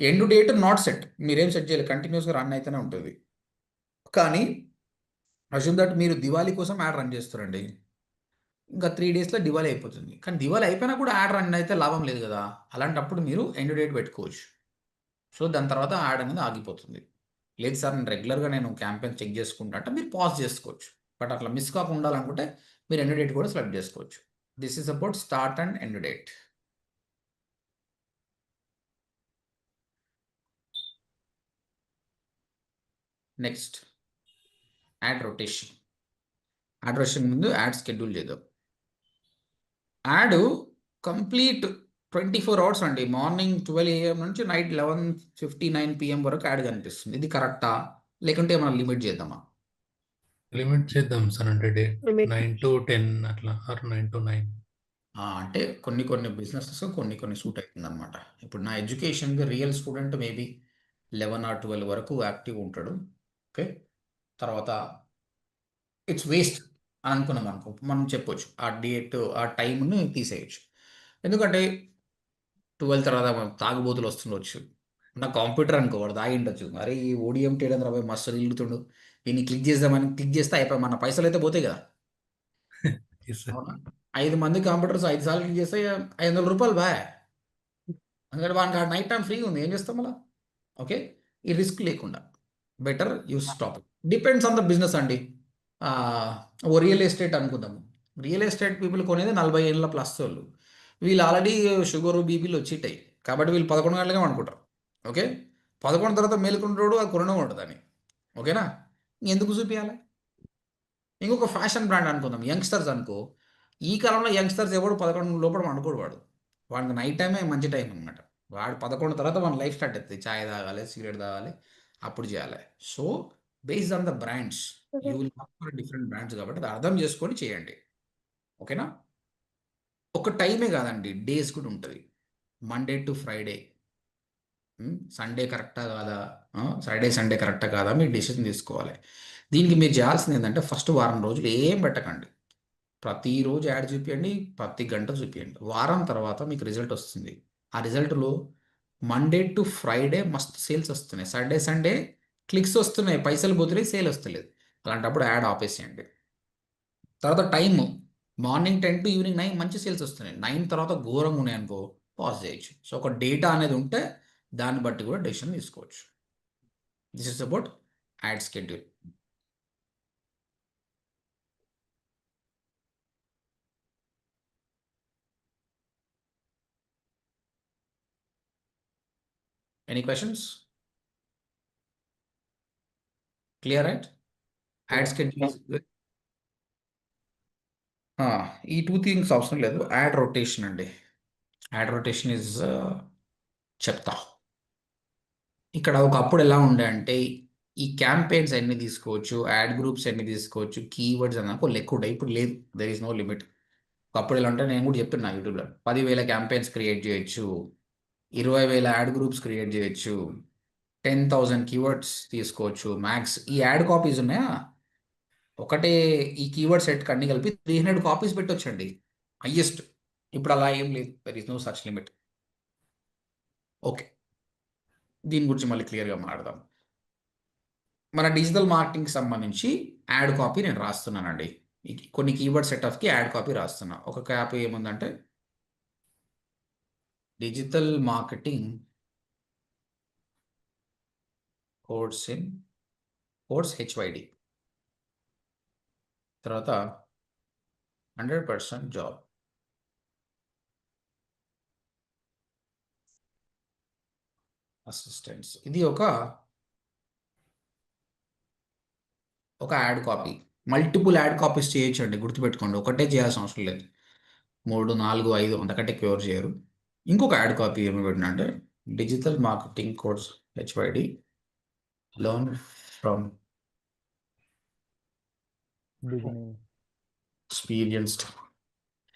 ఎండ్ డేట్ నాట్ సెట్, మీరేం సెట్ చేయాలి, కంటిన్యూస్గా రన్ అయితేనే ఉంటుంది. కానీ అజ్యూమ్ దట్ మీరు దివాళీ కోసం యాడ్ రన్ చేస్తారండి, ఇంకా 3 daysలో దివాళీ అయిపోతుంది. కానీ దివాళీ అయిపోయినా కూడా యాడ్ రన్ అయితే లాభం లేదు కదా. అలాంటప్పుడు మీరు ఎండ్ డేట్ పెట్టుకోవచ్చు. సో దాని తర్వాత యాడ్ అనేది ఆగిపోతుంది. లేదు సార్ నేను రెగ్యులర్గా నేను క్యాంపెయిన్ చెక్ చేసుకుంటా అంటే మీరు పాజ్ చేసుకోవచ్చు. బట్ అట్లా మిస్ కాకుండా ఉండాలనుకుంటే మీరు ఎండ్ డేట్ కూడా సెలెక్ట్ చేసుకోవచ్చు. This is about start and end date. Next add rotation. Add rotation ముందు యాడ్ షెడ్యూల్ చేద్దాం. యాడ్ కంప్లీట్ 24 hours అండి. మార్నింగ్ 12 AM నుంచి నైట్ 11:59 PM వరకు యాడ్ కనిపిస్తుంది. ఇది కరెక్టా, లేకుంటే ఏమైనా లిమిట్ చేద్దామా? లిమిట్ చేద్దాం సార్, అంటే డే Limit. 9 to 10 అట్లా, ఆర్ 9 to 9. అంటే కొన్ని బిజినెసెస్ కొన్ని సూట్ అవుతుంది అనమాట. ఇప్పుడు నా ఎడ్యుకేషన్కి రియల్ స్టూడెంట్ మేబీ 11 or 12 వరకు యాక్టివ్ ఉంటాడు. ఓకే, తర్వాత ఇట్స్ వేస్ట్ అని అనుకున్నాం అనుకో, మనం చెప్పొచ్చు ఆ డేట్ ఆ టైంని తీసేయచ్చు. ఎందుకంటే 12 తర్వాత తాగుబోతులు వస్తుండొచ్చు. నా కంప్యూటర్ అనుకో, వాడు తాగి ఉండొచ్చు. అరే ఈ ఓడిఎం టేయడం రాబోయే మస్తు తిరుగుతుండు, దీన్ని క్లిక్ చేస్తే అయిపోయి మన పైసలు అయితే పోతాయి కదా. Yes, sir. అవునా? 5 మంది కంప్యూటర్స్ 5 సార్లు క్లిక్ చేస్తే 500 రూపాయలు బాయ్. అందుకని వానికి నైట్ టైం ఫ్రీ ఉంది, ఏం చేస్తాం అలా? ఓకే, ఈ రిస్క్ లేకుండా better you stop. Depends on the business అండి. ఓ రియల్ ఎస్టేట్ అనుకుందాము. రియల్ ఎస్టేట్ పీపుల్ కొనేది 40 ఏళ్ళ ప్లస్ వాళ్ళు. వీళ్ళు ఆల్రెడీ షుగర్ బీపీలు వచ్చిటాయి కాబట్టి వీళ్ళు 11 గంటలుగా అనుకుంటారు. ఓకే, 11 తర్వాత మేలుకుంటాడు, అది కొనడం ఉంటుందని. ఓకేనా, ఎందుకు చూపించాలి? ఇంకొక ఫ్యాషన్ బ్రాండ్ అనుకుందాం, యంగ్స్టర్స్ అనుకో. ఈ కాలంలో యంగ్స్టర్స్ ఎవడు 11 లోపల అనుకోడు. వాడికి నైట్ టైమే మంచి టైం అనమాట. వాడు 11 తర్వాత వాడి లైఫ్ స్టార్ట్ అవుతుంది. చాయ్ తాగాలి, సిగరెట్ తాగాలి, అప్పుడు చేయాలి. So based on the brands you will for different brands, కాబట్టి అది అర్థం చేసుకొని చేయండి. ఓకేనా, ఒక టైమే కాదండి, డేస్ కూడా ఉంటుంది. మండే టు ఫ్రైడే, సండే కరెక్టా కాదా, ఫ్రైడే సండే కరెక్టా కాదా, మీరు డెసిషన్ తీసుకోవాలి. దీనికి మీరు చేయాల్సింది ఏంటంటే ఫస్ట్ వారం రోజులు ఏం పెట్టకండి. ప్రతిరోజు యాడ్ చూపించండి, ప్రతి గంట చూపించండి. వారం తర్వాత మీకు రిజల్ట్ వస్తుంది. ఆ రిజల్ట్లో మండే టు ఫ్రైడే మస్తు సేల్స్ వస్తున్నాయి, సాటర్డే సండే క్లిక్స్ వస్తున్నాయి, పైసలు పోతున్నాయి, సేల్ వస్తలేదు. అలాంటప్పుడు యాడ్ ఆపేసేయండి. తర్వాత టైము మార్నింగ్ 10 to ఈవినింగ్ 9 మంచి సేల్స్ వస్తున్నాయి. 9 తర్వాత ఘోరంగా ఉన్నాయి అనుకో, పాజ్ చేయొచ్చు. సో ఒక డేటా అనేది ఉంటే దాన్ని బట్టి కూడా డెసిషన్ తీసుకోవచ్చు. This is about add schedule. Any questions? Clear, right? Add schedule is good. ఈ 2 things అవసరం లేదు. యాడ్ రొటేషన్ అండి. యాడ్ రొటేషన్ ఇస్ చెప్తా. ఇక్కడ ఒకప్పుడు ఎలా ఉండే అంటే ఈ క్యాంపెయిన్స్ ఎన్ని తీసుకోవచ్చు, యాడ్ గ్రూప్స్ ఎన్ని తీసుకోవచ్చు, కీవర్డ్స్ అన్న లెక్క ఉండే. ఇప్పుడు లేదు, దెర్ ఈస్ నో లిమిట్. ఒకప్పుడు ఎలా అంటే నేను కూడా చెప్తున్నా యూట్యూబ్లో 10,000 క్యాంపెయిన్స్ క్రియేట్ చేయొచ్చు, 20,000 యాడ్ గ్రూప్స్ క్రియేట్ చేయొచ్చు, 10,000 కీవర్డ్స్ తీసుకోవచ్చు మ్యాక్స్. ఈ యాడ్ కాపీస్ ఉన్నాయా, ఒకటే ఈ కీవర్డ్ సెట్ అన్ని కలిపి 300 కాపీస్ పెట్టొచ్చండి హైయెస్ట్. ఇప్పుడు అలా ఏం లేదు, there is no such limit. Okay, దీని గురించి మళ్ళీ క్లియర్గా మాట్లాడదాం. మన డిజిటల్ మార్కెటింగ్కి సంబంధించి యాడ్ కాపీ నేను రాస్తున్నానండి. కొన్ని కీవర్డ్ సెటప్కి యాడ్ కాపీ రాస్తున్నా. ఒక కాపీ ఏముందంటే డిజిటల్ మార్కెటింగ్ కోర్స్ HYD, తర్వాత 100% జాబ్. అసిస్టెంట్స్, ఇది ఒక add copy. Multiple add copies చేయొచ్చండి, గుర్తుపెట్టుకోండి. ఒకటే చేయాల్సిన అవసరం లేదు. 3, 4, 5 అంతకంటే క్యూర్ చేయరు. ఇంకొక యాడ్ కాపీ ఏమి పెట్టినా అంటే digital marketing course HYD learn from beginning. Experienced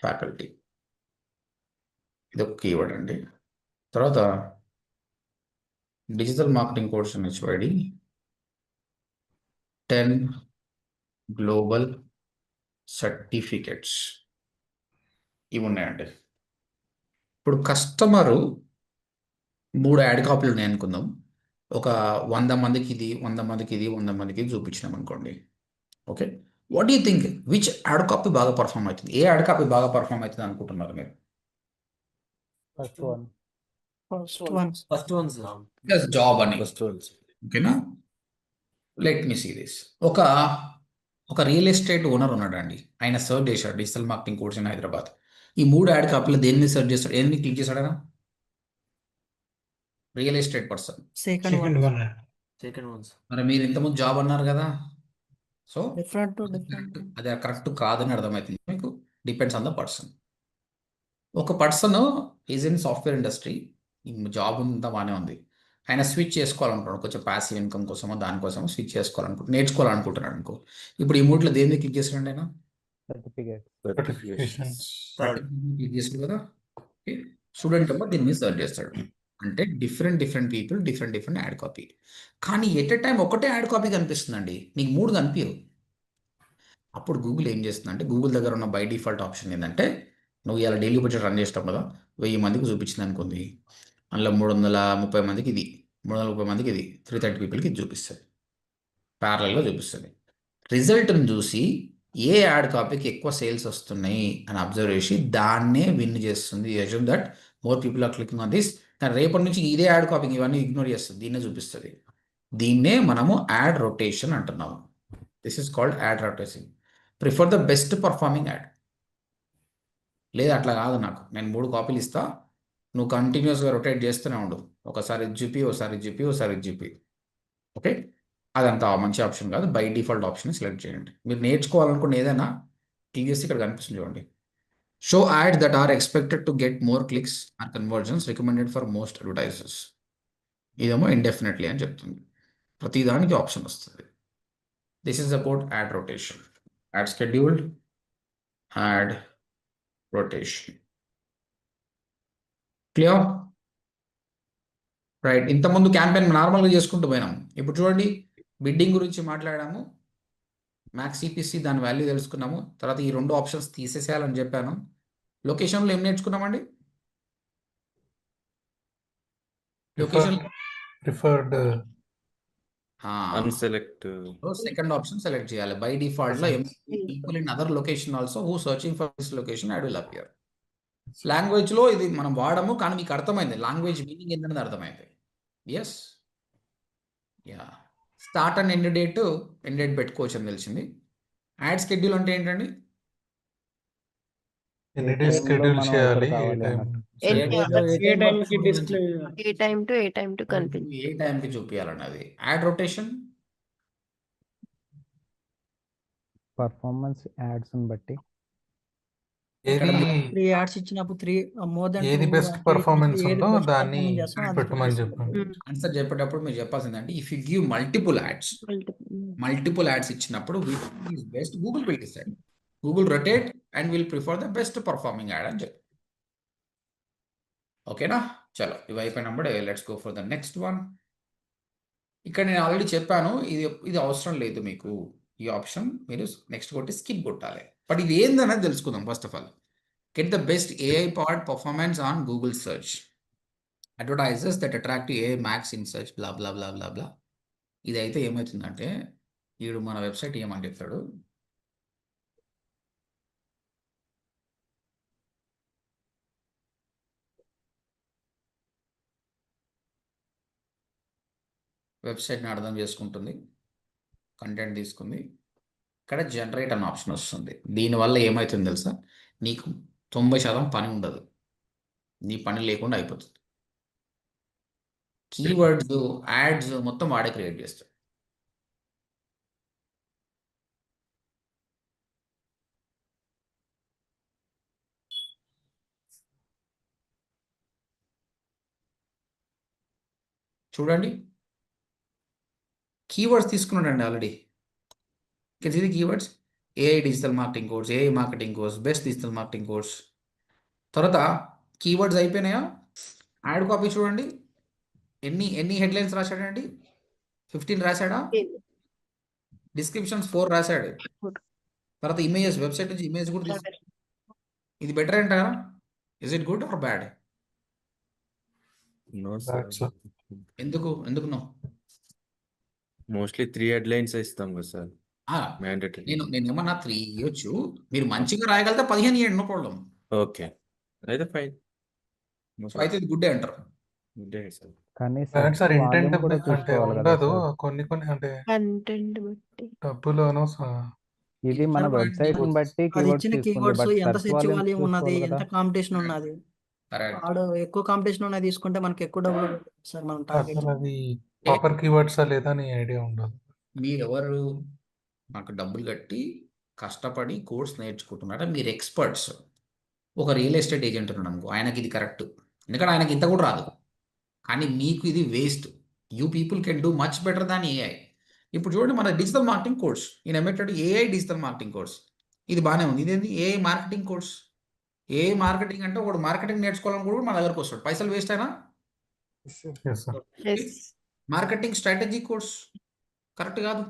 faculty. ఇది ఒక కీవర్డ్ అండి. తర్వాత digital marketing course HYD 10 global certificates. ఇవి ఉన్నాయండి. ఇప్పుడు కస్టమరు 3 యాడ్ కాపీలు ఉన్నాయి అనుకుందాం. ఒక 100 మందికి ఇది, 100 మందికి ఇది, 100 మందికి ఇది చూపించినాం అనుకోండి. Okay, what you think which ad copy బాగా పర్ఫామ్ అవుతుంది? ఏ యాడ్ కాపీ బాగా పర్ఫామ్ అవుతుంది అనుకుంటున్నారు మీరు? First one. First one sir. Job అని. ఓకేనా, లెట్ మీ సీ దిస్. ఒక రియల్ ఎస్టేట్ ఓనర్ ఉన్నాడండి. ఆయన సర్చ్ చేశాడు digital marketing course in Hyderabad. ఈ 3 యాడ్ కాపీలో దేన్ని సర్చ్ చేస్తాడు? దేన్ని క్లిక్ చేశాడనా? Real estate person. Second one. Second one sir. మరి మీరు ఇంతకుముందు జాబ్ అన్నారు కదా, సో డిఫరెంట్ అది కరెక్ట్ కాదని అర్థమవుతుంది మీకు. Depends on the person. ఒక person is in software industry, job అంతా బాగానే ఉంది. ఆయన స్విచ్ చేసుకోవాలనుకుంటున్నాడు, కొంచెం ప్యాసివ్ ఇన్కమ్ కోసమో దానికోసమో స్విచ్ నేర్చుకోవాలనుకుంటున్నాడు అనుకో. ఇప్పుడు ఈ 3లో దేన్ని క్లిక్ చేసాడండి ఆయన? సర్టిఫికేట్. క్లిక్ చేసాడు కదా. స్టూడెంట్ అమ్మ దీన్ని సర్చ్ చేస్తాడు. అంటే different people different add copy. కానీ ఎట్ ఎ టైం ఒకటే యాడ్ కాపీ కనిపిస్తుందండి, నీకు 3 కనిపించవు. అప్పుడు గూగుల్ ఏం చేస్తుందంటే, గూగుల్ దగ్గర ఉన్న బై డిఫాల్ట్ ఆప్షన్ ఏంటంటే, నువ్వు ఇలా డైలీ బడ్జెట్ రన్ చేస్తావు కదా, 1000 మందికి చూపించింది అనుకుంది. అందులో 330 మందికి ఇది, 330 మందికి ఇది, 330 పీపుల్కి ఇది చూపిస్తుంది, ప్యారలల్గా చూపిస్తుంది. రిజల్ట్ని చూసి ఏ యాడ్ కాపీకి ఎక్కువ సేల్స్ వస్తున్నాయి అని అబ్జర్వ్ చేసి దాన్నే విన్ చేస్తుంది. Assume that more people are clicking on this. కానీ రేపటి నుంచి ఇదే యాడ్ కాపీ ఇవన్నీ ఇగ్నోర్ చేస్తుంది, దీన్నే చూపిస్తుంది. దీన్నే మనము యాడ్ రొటేషన్ అంటున్నాము. This is called add rotation. Prefer the best performing add. లేదా అట్లా కాదు, నేను 3 కాపీలు ఇస్తా, నువ్వు కంటిన్యూస్గా రొటేట్ చేస్తూనే ఉండు. ఒకసారి జీపీ, ఒకసారి జీపీ. ఓకే, అదంతా మంచి ఆప్షన్ కాదు. బై డిఫాల్ట్ ఆప్షన్ సెలెక్ట్ చేయండి. మీరు నేర్చుకోవాలనుకున్న ఏదైనా క్లిక్ చేసి ఇక్కడ కనిపిస్తుంది చూడండి. Show ads that are expected to get more clicks or conversions recommended for most advertisers. ఇదేమో ఇండెఫినెట్లీ అని చెప్తుంది. ప్రతిదానికి ఆప్షన్ వస్తుంది. This is about ad rotation. Ad scheduled, ad rotation. Clear? Right. ఇంతకుముందు క్యాంపెయిన్ నార్మల్గా చేసుకుంటూ పోయినాం. ఇప్పుడు చూడండి, బిడ్డింగ్ గురించి మాట్లాడాము, మ్యాక్స్ సిపిసి దాని వాల్యూ తెలుసుకున్నాము. తర్వాత ఈ 2 ఆప్షన్స్ తీసేసేయాలని చెప్పాను. లొకేషన్లో ఏం నేర్చుకున్నామండి? Location preferred unselect. Second option select చేయాలి. బై డిఫాల్ట్ లో people in other location also who searching for this location ad will appear. Language లో ఇది మనం వాడము, కానీ మీకు అర్థమైంది లాంగ్వేజ్ మీనింగ్ ఏంటనేది అర్థమైంది. Yes, yeah. Start and end date పెట్టుకోవచ్చు అని తెలిసింది. యాడ్ షెడ్యూల్ అంటే ఏంటండి? ఎన్ని డేస్ షెడ్యూల్ చేయాలి, ఏ టైం టు కనిపించ ఏ టైంకి చూపించాలన్నది. యాడ్ రొటేషన్ పర్ఫార్మెన్స్ యాడ్స్ బట్టి. ఏది 3 యాడ్స్ ఇచ్చినప్పుడు 3 మోర్ దెన్ ఏది బెస్ట్ పర్ఫార్మెన్స్ ఉందో దాన్ని పెట్టమని చెప్పండి. ఆన్సర్ చెప్పేటప్పుడు మీరు చెప్పాల్సిందంటే, if you give multiple ads ఇచ్చినప్పుడు best Google will decide. Google rotate and will prefer the best performing ad అని చెప్పి. ఓకేనా? చలో, ఇవి అయిపోయినప్పుడు let's go for the next one. ఇక్కడ నేను ఆల్రెడీ చెప్పాను, ఇది అవసరం లేదు మీకు ఈ ఆప్షన్. మీరు నెక్స్ట్ కొట్టి స్కిప్ కొట్టాలి. బట్ ఇది ఏందనేది తెలుసుకుందాం. First of all, get the best AI powered performance on Google search. Advertisers that attract a max in search blah blah blah blah blah. ఇదైతే ఏమవుతుందంటే వీడు మన వెబ్సైట్ ఏమని చెప్తాడు, వెబ్సైట్ని అర్థం చేసుకుంటుంది, కంటెంట్ తీసుకుంది, ఇక్కడ జనరేట్ అన్న ఆప్షన్ వస్తుంది. దీనివల్ల ఏమవుతుంది తెలుసా, నీకు 90% పని ఉండదు, నీ పని లేకుండా అయిపోతుంది. కీవర్డ్స్, యాడ్స్ మొత్తం వాడే క్రియేట్ చేస్తాడు. చూడండి, కీవర్డ్స్ తీసుకున్నాడండి ఆల్రెడీ. ఇది keywords, AI digital marketing course, AI marketing course, best digital marketing course. తర్వాత కీవర్డ్స్ అయిపోయినాయా, యాడ్ కాపీ చూడండి, ఎన్ని హెడ్లైన్స్ రాశాడండి, 15 రాశాడా, డిస్క్రిప్షన్స్ 4 రాశాడు. తర్వాత ఇమేజెస్, వెబ్సైట్ నుంచి ఇమేజ్ కూడా తీసుకు, ఇది బెటర్ అంటారా? Is it good or bad? No Bad, sir. ఎందుకు నో? మోస్ట్లీ 3 హెడ్లైన్స్ ఇస్తాం కదా సార్, మ్యాండేటరీ. నేను ఏమన్నా 3 ఇవ్వచ్చు, మీరు మంచిగా రాయగలిగితే 15 ఇవ్వండి, నో ప్రాబ్లం. ఓకే, అయితే ఫైన్. సో అయితే ఇది గుడ్డే అంటారు. Good sir. కానీ correct sir, search intent volume కూడా అంటే చూసుకోవాలి కదా ఉండదు సార్. కొన్ని అంటే కంటెంట్ బట్టి డబ్బులోనో ఇది మన Sir, వెబ్సైట్ ని బట్టి అది కీవర్డ్స్ ఇచ్చిన తీసుకుంది, కీవర్డ్స్ బట్ ఎంత సెర్చ్ సెర్చ్ వాల్యూమ్ వాల్యూమ్ ఉన్నది, చూసుకోవాలి కదా. ఎంత కాంపిటీషన్ ఉన్నది. కరెక్ట్. వాడు ఎక్కువ కాంపిటీషన్ ఉన్నది తీసుకుంటే మనకి ఎక్కువ డబ్బులు సార్ మనం టార్గెట్. అసలు అది ప్రాపర్ కీవర్డ్సా లేదా అని ఐడియా ఉండదు. మీరెవరు మాకు డబ్బులు కట్టి కష్టపడి కోర్స్ నేర్చుకుంటున్నారా, మీరు ఎక్స్పర్ట్స్. ఒక రియల్ ఎస్టేట్ ఏజెంట్ ఉన్నాడు అనుకో, ఆయనకి ఇది కరెక్ట్, ఎందుకంటే ఆయనకి ఇంత కూడా రాదు, కానీ మీకు ఇది waste. You people can do much better than AI. ఇప్పుడు చూడండి, మన డిజిటల్ మార్కెటింగ్ కోర్స్, ఈయన ఎమ్మేటాడు ఏఐ డిజిటల్ మార్కెటింగ్ కోర్స్, ఇది బాగానే ఉంది. ఇదేంటి AI marketing course? AI marketing అంటే ఒకడు మార్కెటింగ్ నేర్చుకోవాలని కూడా మన దగ్గరకు వస్తాడు, పైసలు వేస్ట్ అయినా. Yes, sir. Marketing strategy course correct కాదు.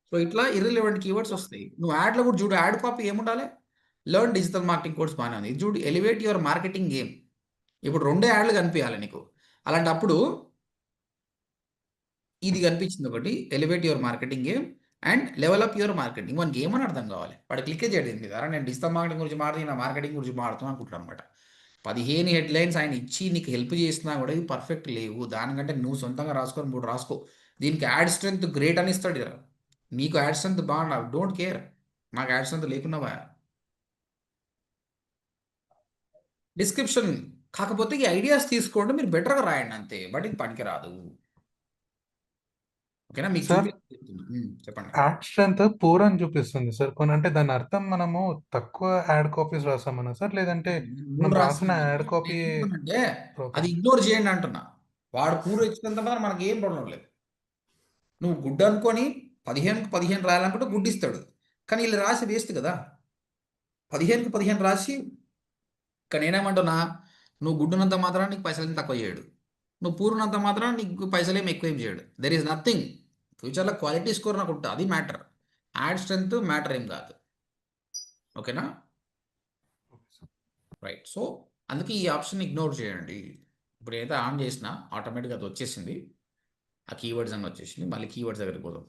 సో ఇట్లా ఇర్రిలెవెంట్ కీవర్డ్స్ వస్తాయి. నువ్వు యాడ్లో కూడా చూడు, యాడ్ కాపీ ఏముండాలి, లెర్న్ డిజిటల్ మార్కెటింగ్ కోర్స్ బాగానే ఉంది. ఇది చూడు, ఎలివేట్ యువర్ మార్కెటింగ్ గేమ్. ఇప్పుడు 2 యాడ్లు కనిపించాలి నీకు, అలాంటప్పుడు ఇది కనిపించింది ఒకటి, elevate your marketing game and level up your marketing. మనకి గేమ్ అని అర్థం కావాలి, వాడు క్లిక్ చేయడం కదా, నేను డిజిటల్ మార్కెటింగ్ గురించి మాట్లాడి నా మార్కెటింగ్ గురించి మాట్లాడుతున్నాను అనుకుంటాను అనమాట. 15 హెడ్లైన్స్ ఆయన ఇచ్చి నీకు హెల్ప్ చేసినా కూడా ఇవి పర్ఫెక్ట్ లేవు, దానికంటే నువ్వు సొంతంగా రాసుకొని 3 రాసుకో. దీనికి యాడ్ స్ట్రెంత్ గ్రేట్ అని ఇస్తాడు కదా, నీకు యాడ్ స్ట్రెంత్ బాగుండా, డోంట్ కేర్, నాకు యాడ్ స్ట్రెంత్ లేకున్నావా. డిస్క్రిప్షన్ కాకపోతే ఈ ఐడియాస్ తీసుకోండి, మీరు బెటర్గా రాయండి అంతే, బట్ ఇది పనికిరాదు. ఓకేనా, మీకు సార్, చెప్పండి. యాడ్ స్ట్రెంత్ పూర్ అని చూపిస్తుంది సార్ కొన్ని, అంటే దాని అర్థం మనము తక్కువ యాడ్ కాపీస్ రాసామన్నా సార్, లేదంటే మనం రాసిన యాడ్ కాపీ అంటే అది ఇగ్నోర్ చేయండి అంటున్నా. వాడు పూర్ ఇచ్చినంత మాత్రం మనకి ఏం ప్రాబ్లం లేదు. నువ్వు గుడ్ అనుకొని 15కి 15 రాయాలనుకుంటే గుడ్ ఇస్తాడు, కానీ వీళ్ళు రాసి వేస్ట్ కదా. 15కి 15 రాసి, ఇక్కడ నేనేమంటున్నా, నువ్వు గుడ్డునంత మాత్రాన్ని నీకు పైసలు తక్కువ చేయడు, నువ్వు పూర్ణంత మాత్రం నీకు పైసలు ఏమి ఎక్కువ ఏం చేయడు. There is nothing. ఫ్యూచర్లో క్వాలిటీ స్కోర్ నాకు ఉంటుంది, అది మ్యాటర్. యాడ్ స్ట్రెంత్ మ్యాటర్ ఏం కాదు. ఓకేనా, రైట్. సో అందుకే ఈ ఆప్షన్ ఇగ్నోర్ చేయండి. ఇప్పుడు ఏదైతే ఆన్ చేసినా ఆటోమేటిక్గా అది వచ్చేసింది, ఆ కీవర్డ్స్ అని వచ్చేసింది. మళ్ళీ కీవర్డ్స్ దగ్గరికి పోదాం.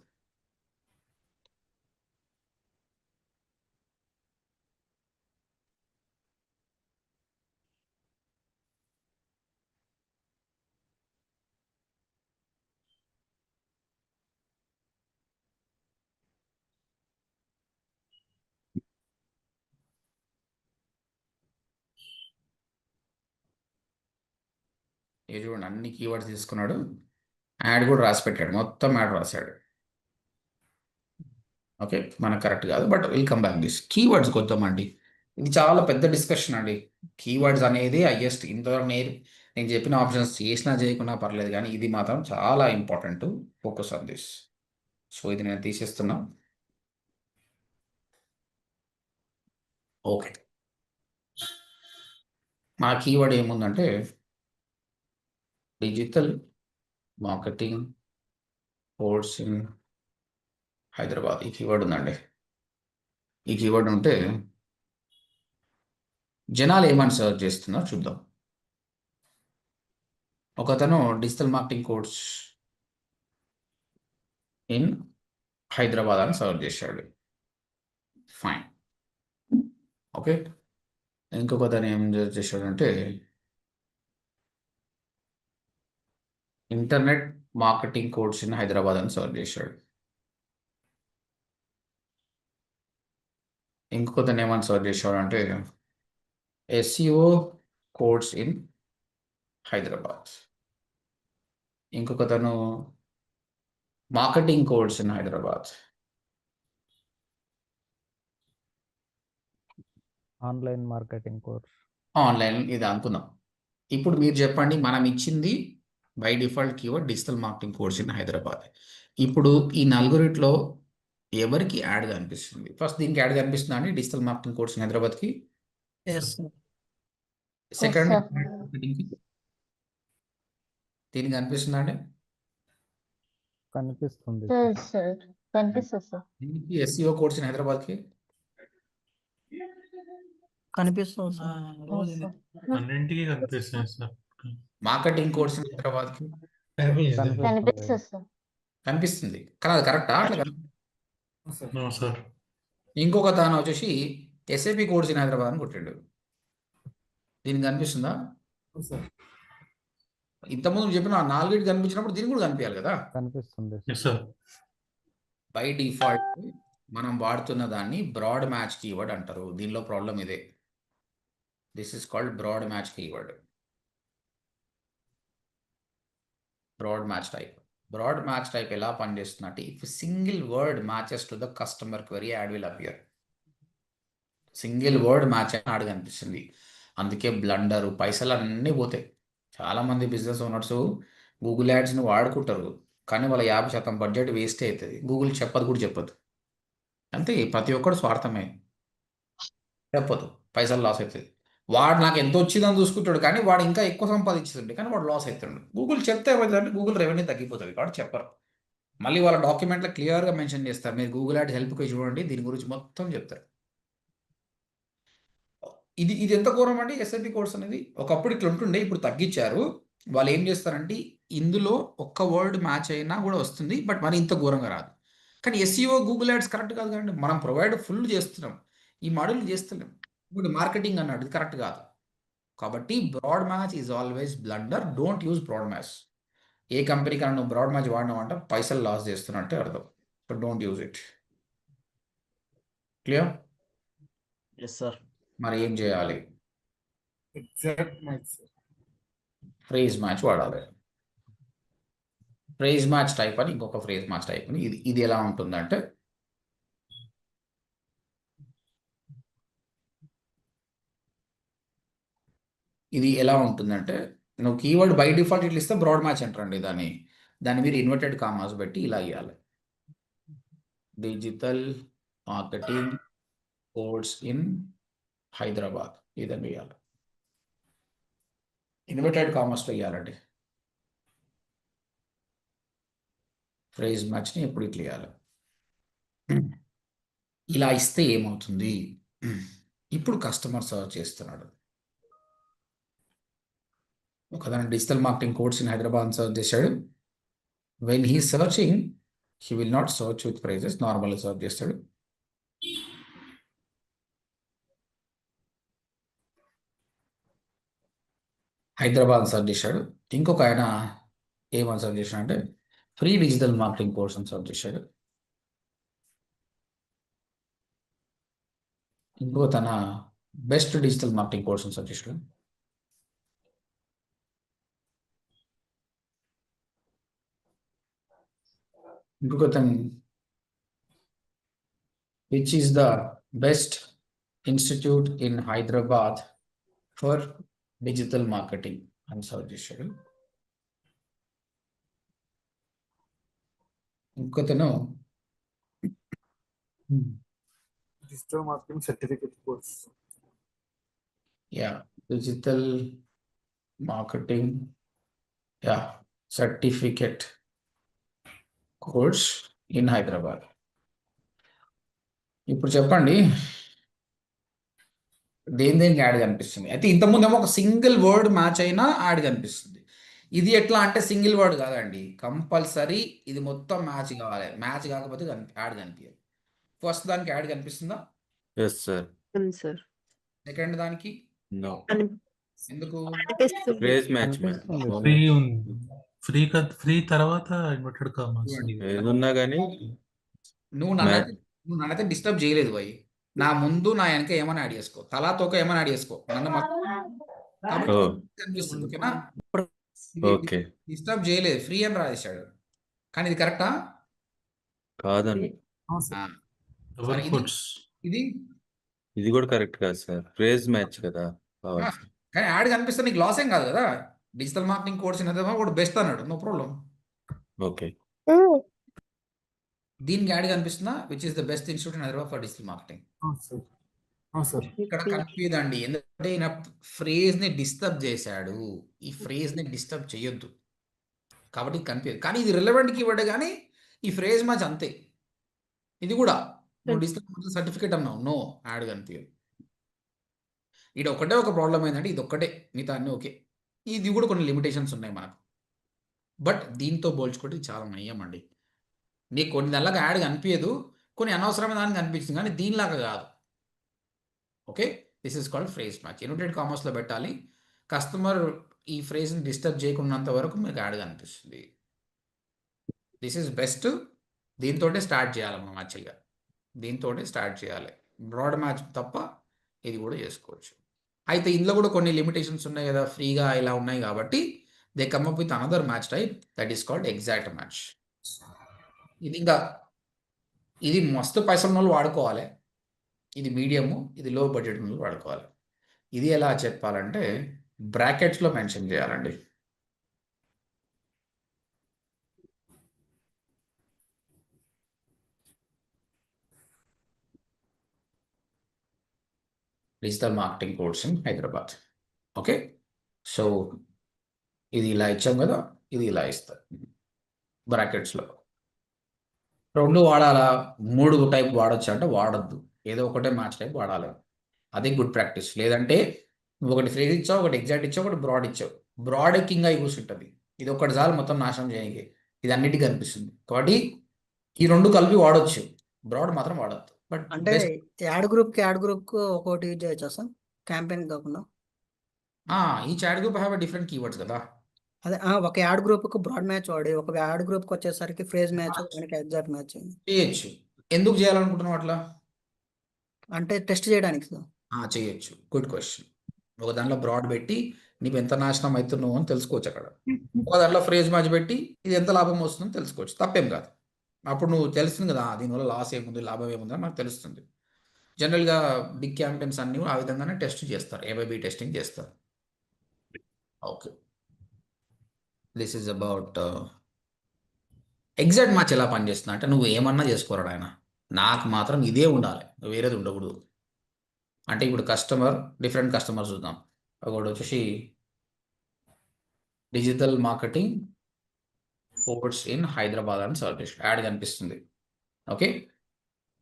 ఏ చూడండి, అన్ని కీవర్డ్స్ తీసుకున్నాడు, యాడ్ కూడా రాసి పెట్టాడు, మొత్తం యాడ్ రాశాడు. ఓకే, మనకు కరెక్ట్ కాదు, but will come back this. కీవర్డ్స్కి వద్దామండి, ఇది చాలా పెద్ద డిస్కషన్ అండి. కీవర్డ్స్ అనేది హైయెస్ట్. ఇంతవరకు నేను చెప్పిన ఆప్షన్స్ చేసినా చేయకున్నా పర్లేదు, కానీ ఇది మాత్రం చాలా important. Focus on this. So ఇది నేను తీసేస్తున్నా. ఓకే, మా కీవర్డ్ ఏముందంటే digital marketing course in Hyderabad. ఈ కీవర్డ్ ఉందండి. ఈ కీవర్డ్ ఉంటే జనాలు ఏమని సర్చ్ చేస్తున్నారు చూద్దాం. ఒకతను digital marketing course in Hyderabad అని సర్చ్ చేశాడు. ఫైన్. ఓకే. ఇంకొకతను ఏం చేశాడంటే internet marketing course in Hyderabad అని సర్చ్ చేశాడు. ఇంకొకతను ఏమని సర్చ్ చేశాడంటే SEO కోర్స్ ఇన్ హైదరాబాద్. ఇంకొకతను marketing course in Hyderabad. Online marketing course. Online ఇది అనుకుందాం. ఇప్పుడు మీరు చెప్పండి, మనం ఇచ్చింది by default keyword digital marketing course in Hyderabad. ఇప్పుడు ఈ నలుగురిట్లో ఎవరికి యాడ్ కనిపిస్తుంది? ఫస్ట్ దీనికి యాడ్ కనిపిస్తుందా అండి, డిజిటల్ మార్కెటింగ్ కోర్స్ ఇన్ హైదరాబాద్కి? Yes second sir. మార్కెటింగ్కి దీనికి కనిపిస్తుందా అండి? కనిపిస్తుంది. సార్ కనిపిస్తుంది సార్. దీనికి SEO కోర్స్ ఇన్ హైదరాబాద్కి కనిపిస్తుంది సార్. అన్నింటికి కనిపిస్తుంది సార్. మార్కెటింగ్ కోర్స్ ఇన్ హైదరాబాద్కి కనిపిస్తుంది సార్. కనిపిస్తుంది, కానీ అది కరెక్టా? అట్లా నో సార్. ఇంకొక తాను వచ్చేసి SAP కోర్స్ ఇన్ హైదరాబాద్ అని కొట్టాడు. దీనికి కనిపిస్తుందా? ఇంతకుముందు చెప్పిన ఆ నాలుగేటి కనిపించినప్పుడు దీనికి కూడా కనిపించాలి కదా. కనిపిస్తుంది. Yes sir. బై డిఫాల్ట్ మనం వాడుతున్న దాన్ని బ్రాడ్ మ్యాచ్ కీవర్డ్ అంటారు. దీనిలో ప్రాబ్లం ఇదే. This is called broad match keyword. Broad match type. Broad match type ఎలా పనిచేస్తుందంటే if single word matches to the customer query ad will appear. Single word match అని యాడ్ కనిపిస్తుంది. అందుకే బ్లండరు, పైసలు అన్నీ పోతాయి. చాలామంది బిజినెస్ ఓనర్స్ గూగుల్ యాడ్స్ని వాడుకుంటారు, కానీ వాళ్ళ 50% బడ్జెట్ వేస్ట్ అవుతుంది. గూగుల్ చెప్పదు కూడా చెప్పదు. అంతే, ప్రతి ఒక్కడు స్వార్థమే, చెప్పదు, పైసలు లాస్ అవుతుంది. వాడు నాకు ఎంత వచ్చిందని చూసుకుంటాడు, కానీ వాడు ఇంకా ఎక్కువ సంపాదించుతుండే కానీ వాడు లాస్ అవుతాడు. గూగుల్ చెప్తే ఏమవుతుందంటే గూగుల్ రెవెన్యూ తగ్గిపోతుంది, కాబట్టి చెప్పరు. మళ్ళీ వాళ్ళ డాక్యుమెంట్లో క్లియర్గా మెన్షన్ చేస్తారు, మీరు గూగుల్ యాడ్ హెల్ప్కి చూడండి, దీని గురించి మొత్తం చెప్తారు. ఇది ఎంత ఘోరం అండి SAP కోర్స్ అనేది. ఒకప్పుడు ఇట్లా ఉంటుండే, ఇప్పుడు తగ్గించారు. వాళ్ళు ఏం చేస్తారంటే ఇందులో ఒక్క వర్డ్ మ్యాచ్ అయినా కూడా వస్తుంది, బట్ మరి ఇంత ఘోరంగా రాదు. కానీ SEO గూగుల్ యాడ్స్ కరెక్ట్ కాదు కదండి. మనం ప్రొవైడ్ ఫుల్ చేస్తున్నాం, ఈ మాడ్యూల్ చేస్తున్నాం. ఇప్పుడు మార్కెటింగ్ అన్నాడు, ఇది కరెక్ట్ కాదు. కాబట్టి broad match is always blunder. Don't use broad match. ఏ కంపెనీ కన్నా నువ్వు బ్రాడ్ మ్యాచ్ వాడినావంటే పైసలు లాస్ చేస్తున్నట్టే అర్థం. So don't use it. Clear? Yes sir. మరి ఏం చేయాలి? ఫ్రేజ్ మ్యాచ్ వాడాలి. ఫ్రేజ్ మ్యాచ్ టైప్ అని ఇంకొక ఫ్రేజ్ మ్యాచ్ టైప్ అని. ఇది ఎలా ఉంటుందంటే నువ్వు కీవర్డ్ బై డిఫాల్ట్ ఇట్లా ఇస్తే బ్రాడ్ మ్యాచ్ అంటారండి. దాన్ని మీరు ఇన్వర్టెడ్ కామాస్ పెట్టి ఇలా ఇవ్వాలి. Digital marketing course in Hyderabad ఇదని ఇవ్వాలి. ఇన్వర్టెడ్ కామర్స్లో ఇవ్వాలండి. ఫ్రేజ్ మ్యాచ్ని ఎప్పుడు ఇట్లా ఇవ్వాలి. ఇలా ఇస్తే ఏమవుతుంది? ఇప్పుడు కస్టమర్ సర్చ్ చేస్తున్నాడు. ఒకదాని digital marketing course in Hyderabad search చేశాడు. When he searching he will not search with phrases, నార్మల్గా సర్చ్ చేస్తాడు. హైదరాబాద్ సర్చ్ చేశాడు. ఇంకొక ఆయన ఏమని సర్చ్ చేశాడు అంటే ఫ్రీ డిజిటల్ మార్కెటింగ్ కోర్స్ అని సర్చ్ చేశాడు. ఇంకో తన బెస్ట్ డిజిటల్ మార్కెటింగ్ కోర్స్ అని సర్చ్ చేశాడు. ఇంకొక తను which is the best institute in Hyderabad for digital marketing అని సర్చ్ చేశాడు. ఇంకొకతను digital marketing certificate course. Digital marketing certificate course in Hyderabad. ఇప్పుడు చెప్పండి దేనికి యాడ్ కనిపిస్తుంది? అయితే ఇంతకుముందు ఏమో ఒక సింగిల్ వర్డ్ మ్యాచ్ అయినా యాడ్ కనిపిస్తుంది. ఇది ఎట్లా అంటే సింగిల్ వర్డ్ కాదండి, కంపల్సరీ ఇది మొత్తం మ్యాచ్ కావాలి. మ్యాచ్ కాకపోతే యాడ్ కనిపించదు. ఫస్ట్ దానికి యాడ్ కనిపిస్తుందా? Yes sir. సార్ సెకండ్ దానికి నో. ఎందుకు? అనిపిస్తుంది. ఫ్రేజ్ మ్యాచ్ కనిపిస్తుంది. ఫ్రీ ఉంది. ఫ్రీ తర్వాత ఇన్వర్టెడ్ కామర్స్. చూడండి, ఏదున్నా కానీ నువ్వు నన్నైతే డిస్టర్బ్ చేయలేదు భయ్. నా ముందు నా వెనక ఏమైనా యాడ్ చేసుకో, తలా తోక ఏమైనా యాడ్ చేసుకో, నన్ను కాబట్టి ఓ కనిపిస్తుంది. ఓకేనా? ఓకే. డిస్టర్బ్ చేయలేదు, ఫ్రీ అని రాసేసాడు. కానీ ఇది కరెక్టా? కాదండి. సరే, ఇది ఇది కూడా కరెక్ట్ కాదు సార్. ఫ్రేజ్ మ్యాచ్ కదా కావాలి. కానీ యాడ్ కనిపిస్తే నీకు లాస్ ఏం కాదు కదా. డిజిటల్ మార్కెటింగ్ కోర్స్ కూడా బెస్ట్ అన్నాడు, నో ప్రాబ్లం. ఓకే. దీనికి యాడ్ కనిపిస్తుందా? Which is the best institute in Hyderabad for digital marketing. ఇక్కడ కన్ఫ్యూజ్ అండి, ఎందుకంటే ఈయన ఫ్రేజ్ ని డిస్టర్బ్ చేశాడు. ఈ ఫ్రేజ్ ని డిస్టర్బ్ చేయొద్దు కాబట్టి కన్ఫ్యూజ్. కానీ ఇది రిలవెంట్ కీవర్డ్, కానీ ఈ ఫ్రేజ్ మ్యాచ్ అంతే. ఇది కూడా నువ్వు డిజిటల్ సర్టిఫికేట్ అన్నావు, నో, యాడ్ కనిపించదు. ఇది ఒకటే ఒక ప్రాబ్లం ఏంటంటే ఇది ఒక్కటే, మిగతా అన్నీ ఓకే. ఇది కూడా కొన్ని లిమిటేషన్స్ ఉన్నాయి మనకు, బట్ దీంతో పోల్చుకుంటే ఇది చాలా నయం అండి. నీకు కొన్ని దానిలాగా యాడ్ కనిపించదు, కొన్ని అనవసరమైన దానికి కనిపిస్తుంది, కానీ దీనిలాగా కాదు. Okay, this is called phrase match. Inverted కామర్స్లో పెట్టాలి. కస్టమర్ ఈ ఫ్రేజ్ని డిస్టర్బ్ చేయకున్నంత వరకు మీకు యాడ్ కనిపిస్తుంది. This is best. దీంతోటే స్టార్ట్ చేయాలి మనం, యాక్చువల్గా దీంతోటే స్టార్ట్ చేయాలి. బ్రాడ్ మ్యాచ్ తప్ప ఇది కూడా చేసుకోవచ్చు. అయితే ఇందులో కూడా కొన్ని లిమిటేషన్స్ ఉన్నాయి కదా, ఫ్రీగా ఇలా ఉన్నాయి కాబట్టి they come up with another match type that is called exact match. ఇది మస్తు పైసలు ఉన్న వాళ్ళు వాడుకోవాలి, ఇది మీడియము, ఇది లో బడ్జెట్ ఉన్న వాళ్ళు వాడుకోవాలి. ఇది ఎలా చెప్పాలంటే బ్రాకెట్స్లో మెన్షన్ చేయాలండి. Digital marketing course in Hyderabad. Okay, so ఇది ఇలా ఇచ్చాం కదా, ఇది ఇలా ఇస్తారు బ్రాకెట్స్లో. 2 వాడాలా, 3 టైప్ వాడచ్చు అంటే వాడద్దు, ఏదో ఒకటే మ్యాచ్ టైప్ వాడాలి. అది గుడ్ ప్రాక్టీస్. లేదంటే నువ్వు ఒకటి ఫ్రేజ్ ఇచ్చావు, ఒకటి ఎగ్జాక్ట్ ఇచ్చావు, ఒకటి బ్రాడ్ ఇచ్చావు. బ్రాడ్ కింగ్ అయి కూర్చుంటుంది, ఇది ఒక్కటి సార్లు మొత్తం నాశనం చేయడానికి. ఇది అన్నిటికీ కనిపిస్తుంది కాబట్టి ఈ 2 కలిపి వాడచ్చు, బ్రాడ్ మాత్రం వాడద్దు. బట్ అంటే యాడ్ గ్రూప్ కు ఒకటి యూజ్ చేయొచ్చా సార్, క్యాంపెయిన్ కాకుండా? ఈ chat group have different keywords కదా. అదే ఒక యాడ్ గ్రూప్ కు బ్రాడ్ మ్యాచ్ వాడి, ఒక యాడ్ గ్రూప్ కి వచ్చేసరికి ఫ్రేజ్ మ్యాచ్, దానికి ఎగ్జాక్ట్ మ్యాచ్ చేయొచ్చు. ఎందుకు చేయాలనుకుంటున్నావు అట్లా? అంటే టెస్ట్ చేయడానికి సార్. చేయొచ్చు, గుడ్ క్వశ్చన్. ఒక దాంట్లో బ్రాడ్ పెట్టి నీకు ఎంత నాశనం అవుతున్నావు అని తెలుసుకోవచ్చు అక్కడ. ఒక దాంట్లో ఫ్రేజ్ మ్యాచ్ పెట్టి ఇది ఎంత లాభం వస్తుందని తెలుసుకోవచ్చు, తప్పేం కాదు. అప్పుడు నువ్వు తెలుస్తుంది కదా దీనివల్ల లాస్ ఏముంది, లాభం ఏముంది అని మనకు తెలుస్తుంది. జనరల్గా బిగ్ క్యాంపెయిన్స్ అన్ని ఆ విధంగానే టెస్ట్ చేస్తారు, ఏబైబి టెస్టింగ్ చేస్తారు. Okay, this is about exact match ఎలా పనిచేస్తుంది అంటే నువ్వు ఏమన్నా చేసుకోరాడు ఆయన, నాకు మాత్రం ఇదే ఉండాలి, వేరేది ఉండకూడదు. అంటే ఇప్పుడు డిఫరెంట్ కస్టమర్స్ చూద్దాం. ఒకటి వచ్చేసి digital marketing course in Hyderabad అని సర్చ్ చేసి యాడ్ కనిపిస్తుంది. ఓకే,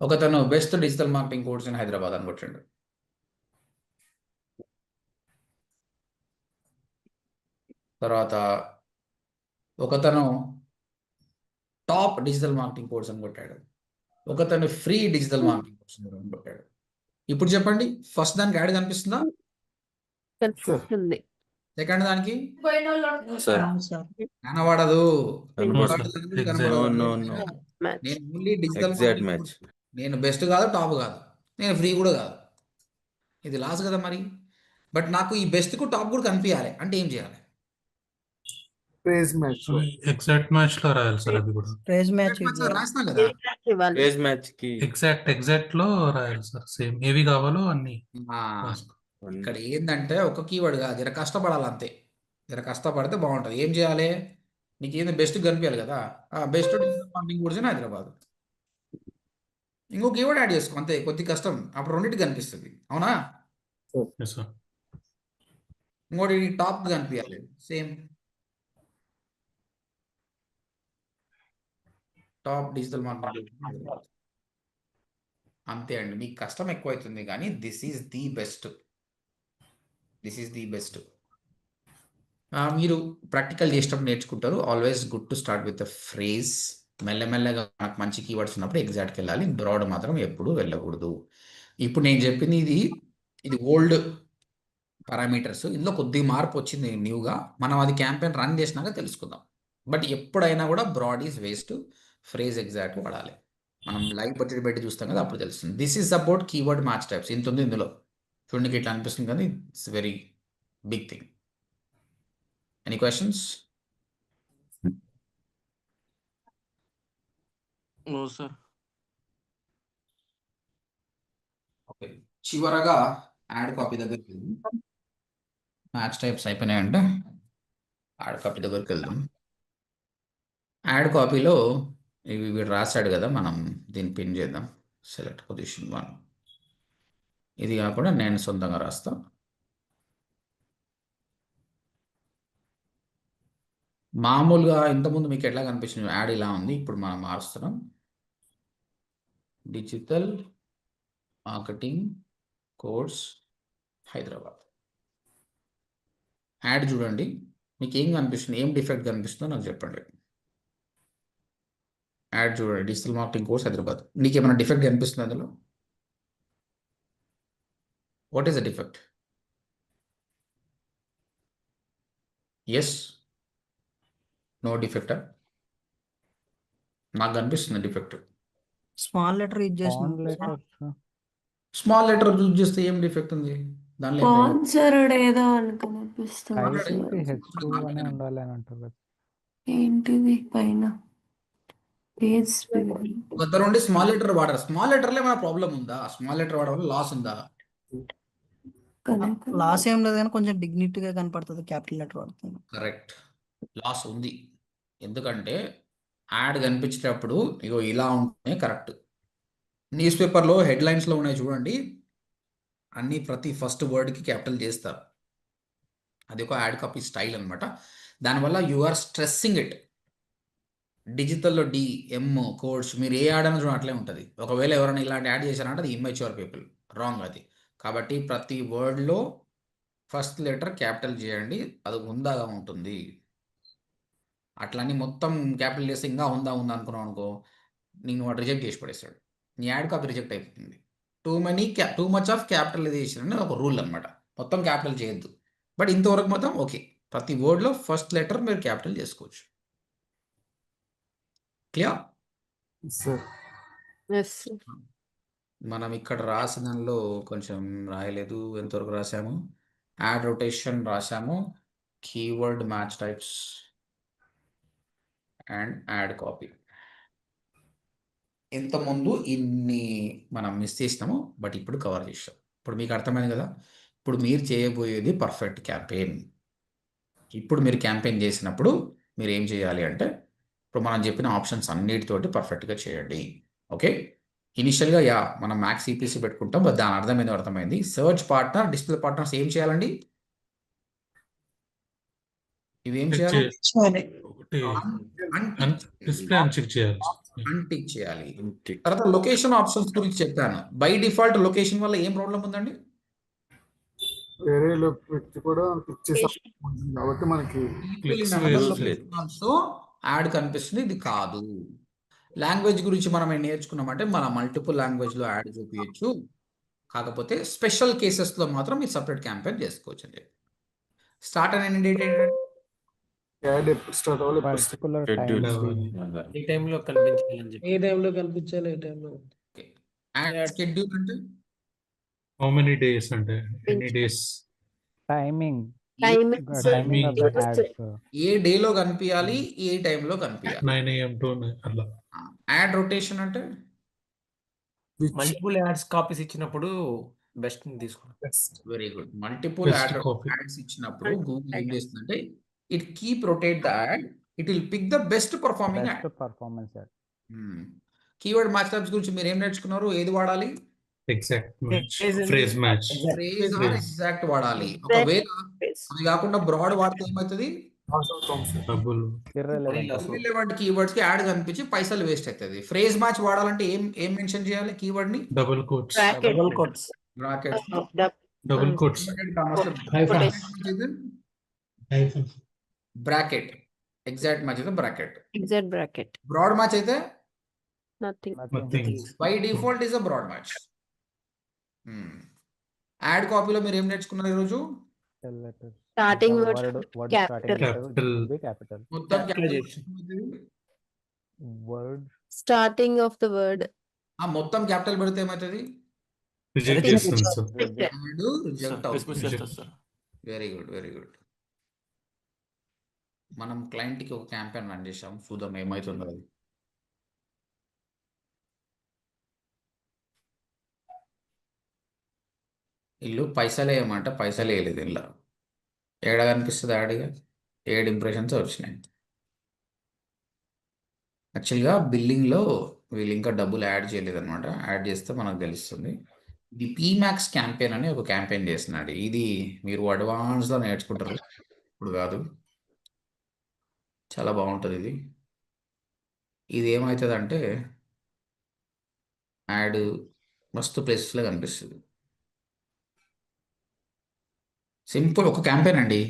ఒకతను best digital marketing course in Hyderabad అని కొట్టండి. తర్వాత ఒకతను టాప్ డిజిటల్ మార్కెటింగ్ కోర్స్ అని కొట్టాడు, ఒకతను ఫ్రీ డిజిటల్ మార్కెటింగ్ కోర్స్ అని కొట్టాడు. ఇప్పుడు చెప్పండి, ఫస్ట్ దానికి యాడ్ కనిపిస్తుందా? కనిపిస్తుంది. సెకండ్ దానికి సార్ కనబడదు. మ్యాచ్. నేను ఓన్లీ డిజిటల్ ఎగ్జాక్ట్ మ్యాచ్. నేను బెస్ట్ కాదు, టాప్ కాదు, నేను ఫ్రీ కూడా కాదు. ఇది లాస్ కదా మరి. బట్ నాకు ఈ బెస్ట్ కు టాప్ కూడా కనిపించాలి అంటే ఏం చేయాలి? Phrase match. ఎగ్జాక్ట్ మ్యాచ్ లో రాయాలి సార్, అది కూడా ఫ్రేజ్ మ్యాచ్ రాసినా కదా. ఇవ్వాలి. ఫ్రేజ్ మ్యాచ్ కి ఎగ్జాక్ట్ లో రాయాలి సార్, సేమ్ ఏవి కావాలో అన్ని రాసుకో. ఇక్కడ ఏంటంటే ఒక కీవర్డ్ కాదు, జర కష్టపడాలి అంతే. జర కష్టపడితే బాగుంటుంది. ఏం చేయాలి? నీకు ఏంది బెస్ట్ కనిపించాలి కదా, best marketing course in Hyderabad. ఇంకో కీవర్డ్ యాడ్ చేసుకో అంతే, కొద్ది కష్టం, అప్పుడు రెండింటికి కనిపిస్తుంది. అవునా? Yes, sir. ఇంకోటి టాప్ కనిపించాలి, సేమ్ టాప్ డిజిటల్ మార్కెటింగ్. అంతే అండి, మీకు కష్టం ఎక్కువ అవుతుంది కానీ దిస్ ఈజ్ ది బెస్ట్. మీరు ప్రాక్టికల్ చేసేటప్పుడు నేర్చుకుంటారు. Always good to start with the phrase. మెల్లమెల్లగా మనకు మంచి కీవర్డ్స్ ఉన్నప్పుడు ఎగ్జాక్ట్కి వెళ్ళాలి. బ్రాడ్ మాత్రం ఎప్పుడు వెళ్ళకూడదు. ఇప్పుడు నేను చెప్పింది ఇది ఓల్డ్ పారామీటర్స్. ఇందులో కొద్దిగా మార్పు వచ్చింది న్యూగా. మనం అది క్యాంపెయిన్ రన్ చేసినాక తెలుసుకుందాం. బట్ ఎప్పుడైనా కూడా broad is waste, phrase exact వాడాలి. మనం లైవ్ బడ్జెట్ పెట్టి చూస్తాం కదా, అప్పుడు తెలుస్తుంది. This is about keyword match types. ఇంత ఉంది ఇందులో. చూడండి ఇట్లా అనిపిస్తుంది కానీ it's very big thing. Any questions? No sir. Okay, చివరగా యాడ్ కాపీ దగ్గరికి వెళ్దాం. మ్యాచ్ టైప్స్ అయిపోయినాయంటే యాడ్ కాపీ దగ్గరికి వెళ్దాం. యాడ్ కాపీలో ఇవి వీడు రాశాడు కదా, మనం దీన్ని పిన్ చేద్దాం. Select position 1. ఇది కాకుండా నేను సొంతంగా రాస్తా. మామూలుగా ఇంతకుముందు మీకు ఎట్లా కనిపించింది, యాడ్ ఇలా ఉంది. ఇప్పుడు మనం మారుస్తున్నాం. Digital marketing course Hyderabad. Ad చూడండి, మీకు ఏం కనిపిస్తుంది, ఏం డిఫెక్ట్ కనిపిస్తుందో నాకు చెప్పండి. యాడ్ చూడండి, డిజిటల్ మార్కెటింగ్ కోర్స్ హైదరాబాద్. నీకు ఏమైనా డిఫెక్ట్ కనిపిస్తుంది అందులో? What is the defect? Yes, no డిఫెక్టా? నాకు కనిపిస్తుంది డిఫెక్ట్. స్మాల్ లెటర్ యూజ్ చేసిన font letters small letter use చేస్తే ఏం డిఫెక్ట్ ఉంది దానిలో? ఏం problem? స్పాన్సర్డ్ ఏదో అని కనిపిస్తుంది. టైటిల్కి H2 అనే ఉండాలి అని అంటారు కదా. ఏంటిది పైన పేజ్ కొత్త నుండి స్మాల్ లెటర్ వాడరు. స్మాల్ లెటర్లో ఏమైనా ప్రాబ్లం ఉందా? స్మాల్ లెటర్ వాడడం వల్ల లాస్ ఉందా? లాస్ ఏం లేదు కానీ కొంచెం డిగ్నిటీగా కనపడుతుంది క్యాపిటల్ లెటర్ వాడుతుంది. కరెక్ట్, లాస్ ఉంది. ఎందుకంటే యాడ్ కనిపించేటప్పుడు ఇగో ఇలా ఉంటేనే కరెక్ట్. న్యూస్ పేపర్లో హెడ్లైన్స్లో ఉన్నాయి చూడండి, అన్ని ప్రతి ఫస్ట్ వర్డ్కి క్యాపిటల్ చేస్తారు. అది ఒక యాడ్ కాపీ స్టైల్ అనమాట. దానివల్ల యు ఆర్ స్ట్రెస్సింగ్ ఇట్. డిజిటల్లో డిఎం కోడ్స్ మీరు ఏ యాడ్ అని చూడండి అట్లే ఉంటుంది. ఒకవేళ ఎవరైనా ఇలాంటి యాడ్ చేశారంటే అది ఇమ్మెచ్యూర్ పీపుల్, రాంగ్ అది. కాబట్టి ప్రతి వర్డ్లో ఫస్ట్ లెటర్ క్యాపిటల్ చేయండి, అది హుందాగా ఉంటుంది. అట్లని మొత్తం క్యాపిటల్ చేస్తే ఇంకా హుందా అనుకున్నావు అనుకో, నేను వాడు రిజెక్ట్ చేసి పడేస్తాడు. నీ యాడ్ కాపీ రిజెక్ట్ అయిపోతుంది. టూ మచ్ ఆఫ్ క్యాపిటలైజేషన్ అనేది ఒక రూల్ అనమాట. మొత్తం క్యాపిటల్ చేయొద్దు. బట్ ఇంతవరకు మాత్రం ఓకే, ప్రతి వర్డ్లో ఫస్ట్ లెటర్ మీరు క్యాపిటల్ చేసుకోవచ్చు. క్లియర్? Sir yes. మనం ఇక్కడ రాసినలో కొంచెం రాయలేదు. ఎంతవరకు రాసాము? యాడ్ రొటేషన్ రాసాము, keyword match types and ad copy. ఇంతకుముందు ఇన్ని మనం మిస్ చేసినాము, బట్ ఇప్పుడు కవర్ చేసాం. ఇప్పుడు మీకు అర్థమైంది కదా. ఇప్పుడు మీరు చేయబోయేది పర్ఫెక్ట్ క్యాంపెయిన్. ఇప్పుడు మీరు క్యాంపెయిన్ చేసినప్పుడు మీరు ఏం చేయాలి అంటే, ఇప్పుడు మనం చెప్పిన ఆప్షన్స్ అన్నిటితోటి పర్ఫెక్ట్గా చేయండి. ఓకే, ఇనిషియల్గా మనం మ్యాక్స్ ఈపీసీ పెట్టుకుంటాం, బట్ దాని అర్థమైంది. సర్చ్ పార్ట్నర్, డిస్ప్లే పార్ట్నర్స్ ఏం చేయాలండి? ఇవేం చేయాలి? డిస్ప్లే అన్చెక్ చేయాలి. అన్టిక్ చేయాలి. తర్వాత లొకేషన్ ఆప్షన్స్ గురించి చెప్పాను. బై డిఫాల్ట్ లొకేషన్ వల్ల ఏం ప్రాబ్లం ఉందండి? వేరే వ్యక్తి కూడా క్లిక్ చేసే కాబట్టి మనకి యాడ్ కనిపిస్తుంది, ఇది కాదు. లాంగ్వేజ్ గురించి మనం ఏం నేర్చుకున్నామంటే, మన మల్టిపుల్ లాంగ్వేజ్లో యాడ్ చూపించచ్చు. కాకపోతే స్పెషల్ కేసెస్లో మాత్రం మీరు సపరేట్ క్యాంపెయిన్ చేసుకోవచ్చు అని చెప్పి. స్టార్ట్ అండ్ ఎండ్ డేట్ ఏంటంటే యాడ్ ఎప్పుడు స్టార్ట్ అవ్వాలి, ఎప్పుడు పర్టికులర్ Schedule. ఏ టైంలో కనిపించాలని చెప్పి. ఏ టైంలో కనిపించాలి, ఏ టైంలో షెడ్యూల్ అంటే హౌ మెనీ డేస్ అంటే ఎన్ని days, timing timing timing of the ads. ఏ డేలో కనిపించాలి, ఏ టైంలో కనిపించాలి. 9 AM to అలా. యాడ్ రొటేషన్ అంటే మల్టిపుల్ యాడ్స్ కాపీస్ ఇచ్చినప్పుడు బెస్ట్ తీసుకోండి. Very good. Multiple Best copy. Ads ఇచ్చినప్పుడు గూగుల్ ఏం చేస్తుందంటే, it keep rotate the ad, it will pick the best performing ad. Best performance ad. Keyword match types గురించి మీరు ఏం నేర్చుకున్నారు? ఏది వాడాలి? Exact match, Phrase and- phrase match. Phrase are exact వాడాలి. ఒకవేళ అది కాకుండా బ్రాడ్ వాడితే ఏమవుతుంది? డబ్బులు ఇర్రెలెవెంట్. ఇర్రెలెవెంట్ కీవర్డ్స్ కి యాడ్ కనిపించి పైసలు వేస్ట్ అవుతుంది. ఫ్రేజ్ మ్యాచ్ వాడాలంటే ఏం మెన్షన్ చేయాలి? కీవర్డ్ ని double quotes, double quotes. Brackets double quotes. Bracket, exact match అయితే bracket, Exact bracket. Broad match అయితే Nothing. Nothing. By default is a broad match. Ad కాపీలో మీరు ఏం నేర్చుకున్నారు ఈరోజు? Capital letters. Starting The word word capital. starting letter Capital. will be capital. మొత్తం Capitalization. Word Starting of the word. మొత్తం క్యాపిటల్ పెడితే ఏమవుతుంది? Reject Reject. చేస్తుంది సార్. Reject. యాడ్ రిజెక్ట్ అవుతుంది. Very good, very good. మనం క్లయింట్కి ఒక క్యాంపెయిన్ రన్ చేసాం, చూద్దాం ఏమవుతుందో అది. ఇల్లు పైసలు వేయమంటే పైసలు వేయలేదు. ఇలా ఏడ కనిపిస్తుంది యాడ్గా? 7 ఇంప్రెషన్స్ వచ్చినాయి. యాక్చువల్గా బిల్లింగ్లో వీళ్ళు ఇంకా డబ్బులు యాడ్ చేయలేదు అనమాట. యాడ్ చేస్తే మనకు తెలుస్తుంది. ఇది పీమాక్స్ క్యాంపెయిన్ అని ఒక క్యాంపెయిన్ చేస్తున్నాడు. ఇది మీరు అడ్వాన్స్గా నేర్చుకుంటారు, ఇప్పుడు కాదు. చాలా బాగుంటుంది ఇది. ఇది ఏమవుతుందంటే యాడ్ మస్తు ప్లేసెస్లో కనిపిస్తుంది. సింపుల్ ఒక క్యాంపెయిన్ అండి.